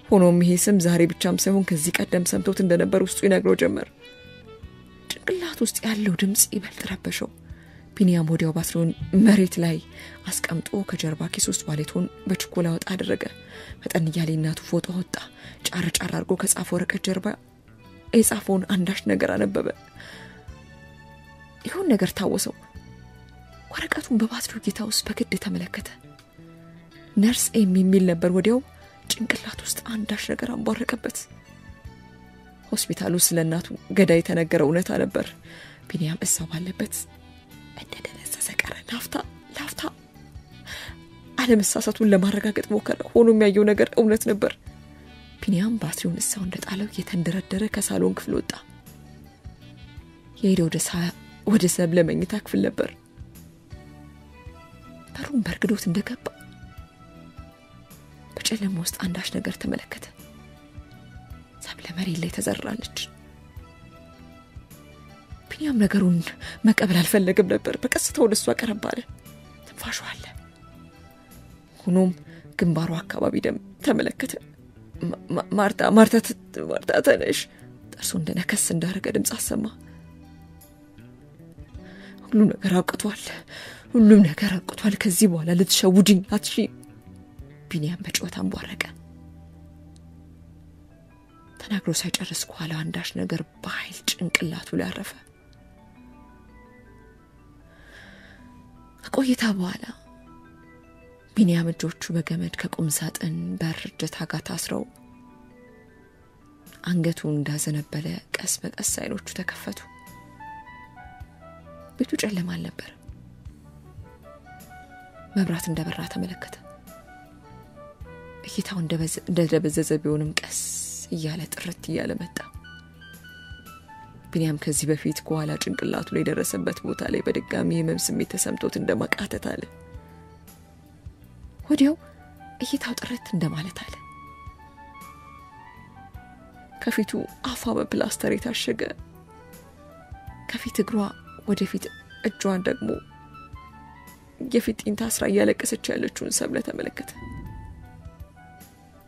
ሆኖም ይሄ ስም ዛሬ ብቻም ሳይሆን ከዚህ ቀደም ሰምቶት እንደነበር ውስጡ ይነግረው ጀመር። ጭንቅላት ውስጥ ያለው ድምጽ ይበልጥ ረበሸው። ቢኒያም ወዲያው ባትሪውን መሬት ላይ አስቀምጦ ከጀርባ ኪስ ውስጥ ዋሌቱን በችኮላ ወጣ አደረገ። ፈጠን እያለ እናቱ ፎቶ ወጣ። ጫር አድርጎ ከጻፈው ወረቀት ጀርባ የጻፈውን አንዳች ነገር አነበበ። ይሁን ነገር ታወሰው። ወረቀቱን በባትሪው ጌታ ውስጥ በግድ ተመለከተ። ነርስ የሚል ነበር። ወዲያው ጭንቅላት ውስጥ አንዳች ነገር አንቧረቀበት። ሆስፒታሉ ስለናቱ ገዳይ የተነገረው እውነታ ነበር። ቢኒያም እዛው ባለበት እንደደረሰ ቀረ። ላፍታ አለመሳሳቱን ለማረጋገጥ ሞከረ። ሆኖም ያየው ነገር እውነት ነበር። ቢኒያም ባትሪውን እዛው እንደጣለው እየተንደረደረ ከሳሎን ክፍል ወጣ። የሄደው ወደ ሰብለ መኝታ ክፍል ነበር። በሩን በርግዶት እንደገባ በጨለማ ውስጥ አንዳች ነገር ተመለከተ። ሰብለ መሬት ላይ ተዘራለች። ቢኒያም ነገሩን መቀበል አልፈለገም ነበር። በቀስታ ወደ እሷ ቀረብ አለ። ትንፋሹ አለ። ሆኖም ግንባሩ አካባቢ ደም ተመለከተ። ማርታ ተነሽ። ጥርሱ እንደነከስ እንዳረገ ድምጽ አሰማ። ሁሉም ነገር አብቅቷል። ከዚህ በኋላ ልትሸውጂኝ አትሺ። ቢኒያም በጩኸት አንቧረቀ። ተናግሮ ሳይጨርስ ከኋላ አንዳች ነገር በኃይል ጭንቅላቱ ላይ አረፈ። ከቆይታ በኋላ ቢኒያም እጆቹ በገመድ ከቁም ሳጥን በር እጀታ ጋር ታስረው አንገቱ እንዳዘነበለ ቀስ በቀስ አይኖቹ ተከፈቱ። ቤቱ ጨለማ ነበር። መብራት እንደበራ ተመለከተ። እይታው እንደደበዘዘ ቢሆንም ቀስ እያለ ጥርት እያለ መጣ። ቢኒያም ከዚህ በፊት ከኋላ ጭንቅላቱ ላይ ደረሰበት ቦታ ላይ በድጋሚ የህመም ስሜት ተሰምቶት እንደማቃተት አለ። ወዲያው እይታው ጥርት እንደማለት አለ። ከፊቱ አፏ በፕላስተር የታሸገ፣ ከፊት እግሯ ወደፊት እጇን ደግሞ የፊት ጢንታ አስራ እያለቀሰች ያለችውን ሰብለ ተመለከተ።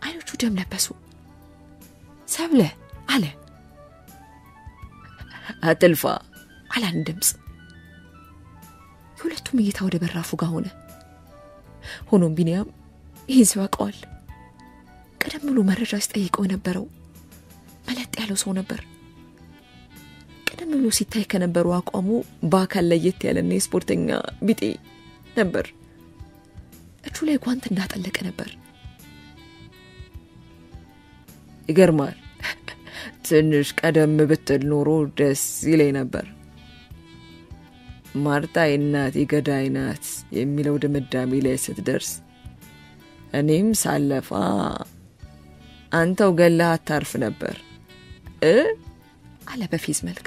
አይኖቹ ደም ለበሱ። ሰብለ አለ። አትልፋ አላን ድምጽ። ሁለቱም እይታ ወደ በራፉ ጋር ሆነ። ሆኖም ቢኒያም ይህን ሰው ያውቀዋል። ቀደም ብሎ መረጃ ሲጠይቀው የነበረው መለጥ ያለው ሰው ነበር። ቀደም ብሎ ሲታይ ከነበረው አቋሙ በአካል ለየት ያለና የስፖርተኛ ቢጤ ነበር። እጁ ላይ ጓንት እንዳጠለቀ ነበር። ይገርማል። ትንሽ ቀደም ብትል ኖሮ ደስ ይለኝ ነበር። ማርታ የእናቴ ገዳይ ናት የሚለው ድምዳሜ ላይ ስትደርስ እኔም ሳለፋ አንተው ገለህ አታርፍ ነበር አለ በፊዝ መልክ።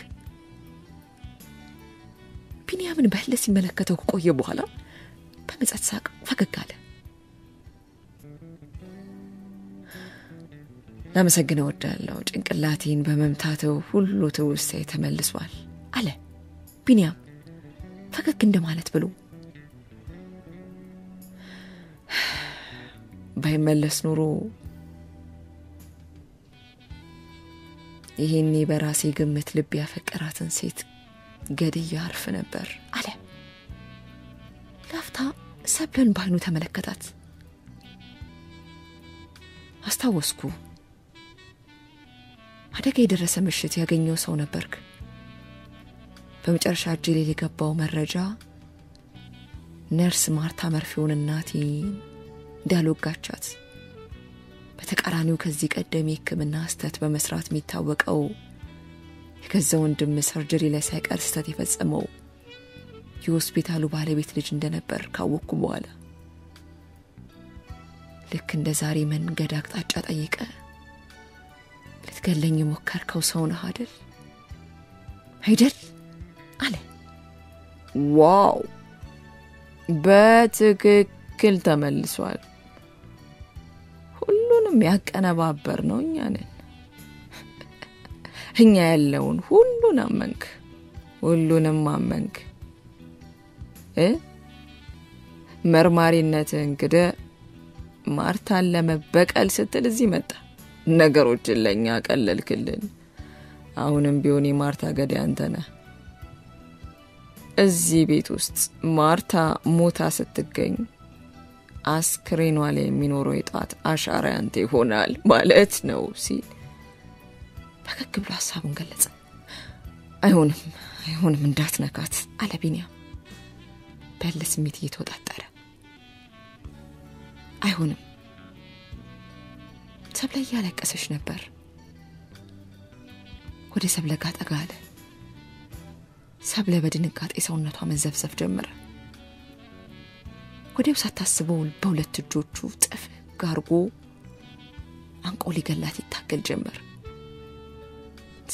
ቢኒያምን በህል ሲመለከተው ከቆየ በኋላ በመጸት ሳቅ ፈገግ አለ። ላመሰግነው ወዳለው ጭንቅላቴን በመምታተው ሁሉ ትውስታዬ ተመልሷል አለ ቢኒያም ፈገግ እንደማለት ብሎ። ባይመለስ ኖሮ ይሄኔ በራሴ ግምት ልብ ያፈቀራትን ሴት ገድዬ አርፍ ነበር አለ። ላፍታ ሰብለን ባይኑ ተመለከታት። አስታወስኩ። አደጋ የደረሰ ምሽት ያገኘው ሰው ነበርክ። በመጨረሻ እጄ ላይ የገባው መረጃ ነርስ ማርታ መርፌውን እናቴ እንዳልወጋቻት፣ በተቃራኒው ከዚህ ቀደም የሕክምና ስህተት በመስራት የሚታወቀው የገዛ ወንድም ሰርጀሪ ላይ ሳይቀር ስህተት የፈጸመው የሆስፒታሉ ባለቤት ልጅ እንደነበር ካወቅኩ በኋላ ልክ እንደ ዛሬ መንገድ አቅጣጫ ጠይቀ ልትገለኝ ሞከርከው ሰው ነህ አይደል አለ። ዋው በትክክል ተመልሷል። ሁሉንም ያቀነባበር ነው እኛ ነን። እኛ ያለውን ሁሉን አመንክ ሁሉንም አመንክ መርማሪነት እንግዲህ ማርታን ለመበቀል ስትል እዚህ መጣ ነገሮችን ለኛ ቀለልክልን አሁንም ቢሆን ማርታ ገዳይ አንተ ነህ እዚህ ቤት ውስጥ ማርታ ሞታ ስትገኝ አስክሬኗ ላይ የሚኖረው የጣት አሻራ አንተ ይሆናል ማለት ነው ሲል ፈገግ ብሎ ሐሳቡን ገለጸ አይሆንም እንዳትነካት አለ ቢኒያም በልስሚት እየተወጣጣረ አይሆንም ሰብለ ያለቀሰች ነበር ወደ ሰብለ ጋር ጠጋ አለ ሰብለ በድንጋጤ ሰውነቷ መዘፍዘፍ ጀመረ ወዲያው ሳታስበው በሁለት እጆቹ ጥፍ ጋርጎ አንቆ ሊገላት ይታገል ጀመር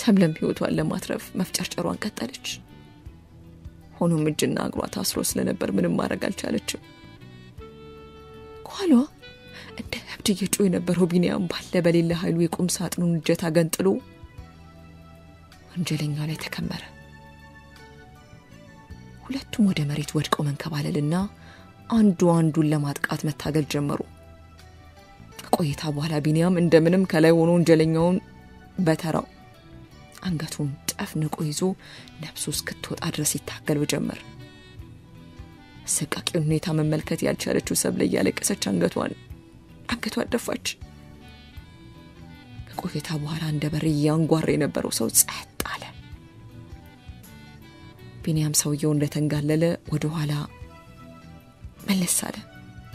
ሰብለም ህይወቷን ለማትረፍ መፍጨርጨሯን ቀጠለች ሆኖም እጅና እግሯ ታስሮ ስለነበር ምንም ማድረግ አልቻለችም ኋላ እንደ እብድ እየጮኸ የነበረው ቢኒያም ባለ በሌለ ኃይሉ የቁም ሳጥኑን እጀታ ገንጥሎ ወንጀለኛው ላይ ተከመረ ሁለቱም ወደ መሬት ወድቀው መንከባለልና አንዱን ለማጥቃት መታገል ጀመሩ ቆይታ በኋላ ቢኒያም እንደምንም ከላይ ሆኖ ወንጀለኛውን በተራው አንገቱን ጠፍንቆ ይዞ ነፍሱ እስክትወጣ ድረስ ይታገል ጀመር ሰቃቂ ሁኔታ መመልከት ያልቻለችው ሰብለ ያለቀሰች አንገቷን ደፋች ቆይታ በኋላ እንደ በር ያንጓር የነበረው ሰው ጸጥ አለ ቢኒያም ሰውየው እንደተንጋለለ ወደ ኋላ መለስ አለ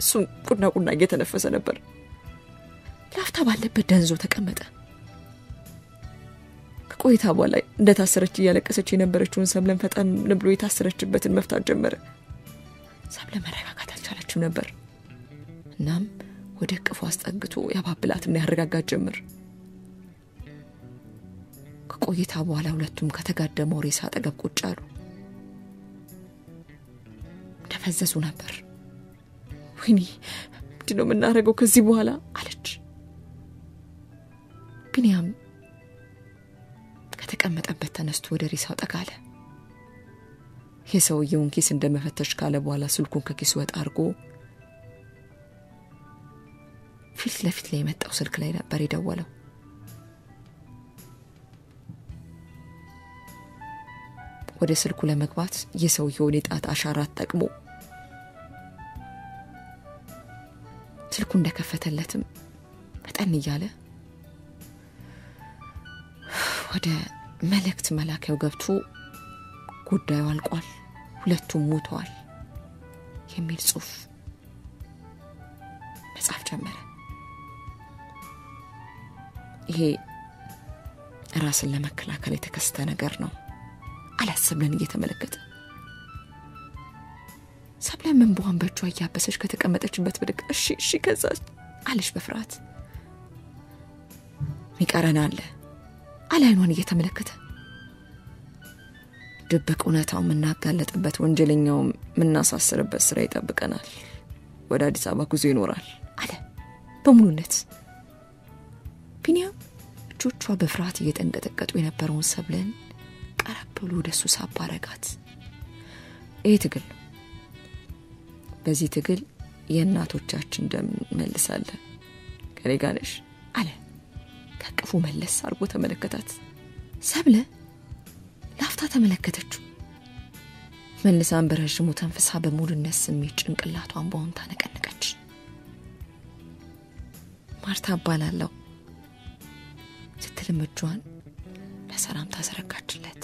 እሱ ቁና እየተነፈሰ ነበር ላፍታ ባለበት ደንዞ ተቀመጠ ቆይታ በኋላ እንደታሰረች ያለቀሰች የነበረችውን ሰብለን ፈጠን ብሎ የታሰረችበትን መፍታት ጀመረ ሰብለ መረጋጋት አልቻለችው ነበር እናም ወደ ቅፉ አስጠግቶ ያባብላትና ያረጋጋት ጀመር ቆይታ በኋላ ሁለቱም ከተጋደመው ሬሳ አጠገብ ቁጭ አሉ ተፈዘዙ ነበር ወይኔ ምንድነው የምናደርገው ከዚህ በኋላ አለች ቢኒያም ከተቀመጠበት ተነስቶ ወደ ሬሳው ጠጋለ የሰውየውን ኪስ እንደመፈተሽ ካለ በኋላ ስልኩን ከኪሱ ወጣ አድርጎ ፊት ለፊት ላይ የመጣው ስልክ ላይ ነበር የደወለው ወደ ስልኩ ለመግባት የሰውየውን የጣት አሻራ ተጠቅሞ ስልኩ እንደከፈተለትም ፈጠን እያለ ወደ መልእክት መላኪያው ገብቶ ጉዳዩ አልቋል ሁለቱም ሞተዋል የሚል ጽሑፍ መጻፍ ጀመረ ይሄ ራስን ለመከላከል የተከሰተ ነገር ነው አላሰብለን እየተመለከተ ሰብለን ምን በኋን በእጇ እያበሰች ከተቀመጠችበት ብድግ እሺ ከዛ አለሽ በፍርሃት ሚቀረናል አላይኗን እየተመለከተ ድብቅ እውነታውን ምናጋለጥበት ወንጀለኛው ምናሳስርበት ስራ ይጠብቀናል ወደ አዲስ አበባ ጉዞ ይኖራል አለ በሙሉነት ቢኒያም እጆቿ በፍርሃት እየተንቀጠቀጡ የነበረውን ሰብለን ቀረብ ብሎ ወደሱ ሳባረጋት ትግል በዚህ ትግል የእናቶቻችን ደም መልሳለን ከኔ ጋር ነሽ አለ ከቅፉ መለስ አርጎ ተመለከታት ሰብለ ላፍታ ተመለከተችው መልሳን በረጅሙ ተንፈሳ በሙሉነት ስሜት ጭንቅላቷን በሆንታ ነቀነቀች ማርታ ባላለው ስትልም እጇን ለሰላምታ ዘረጋችለት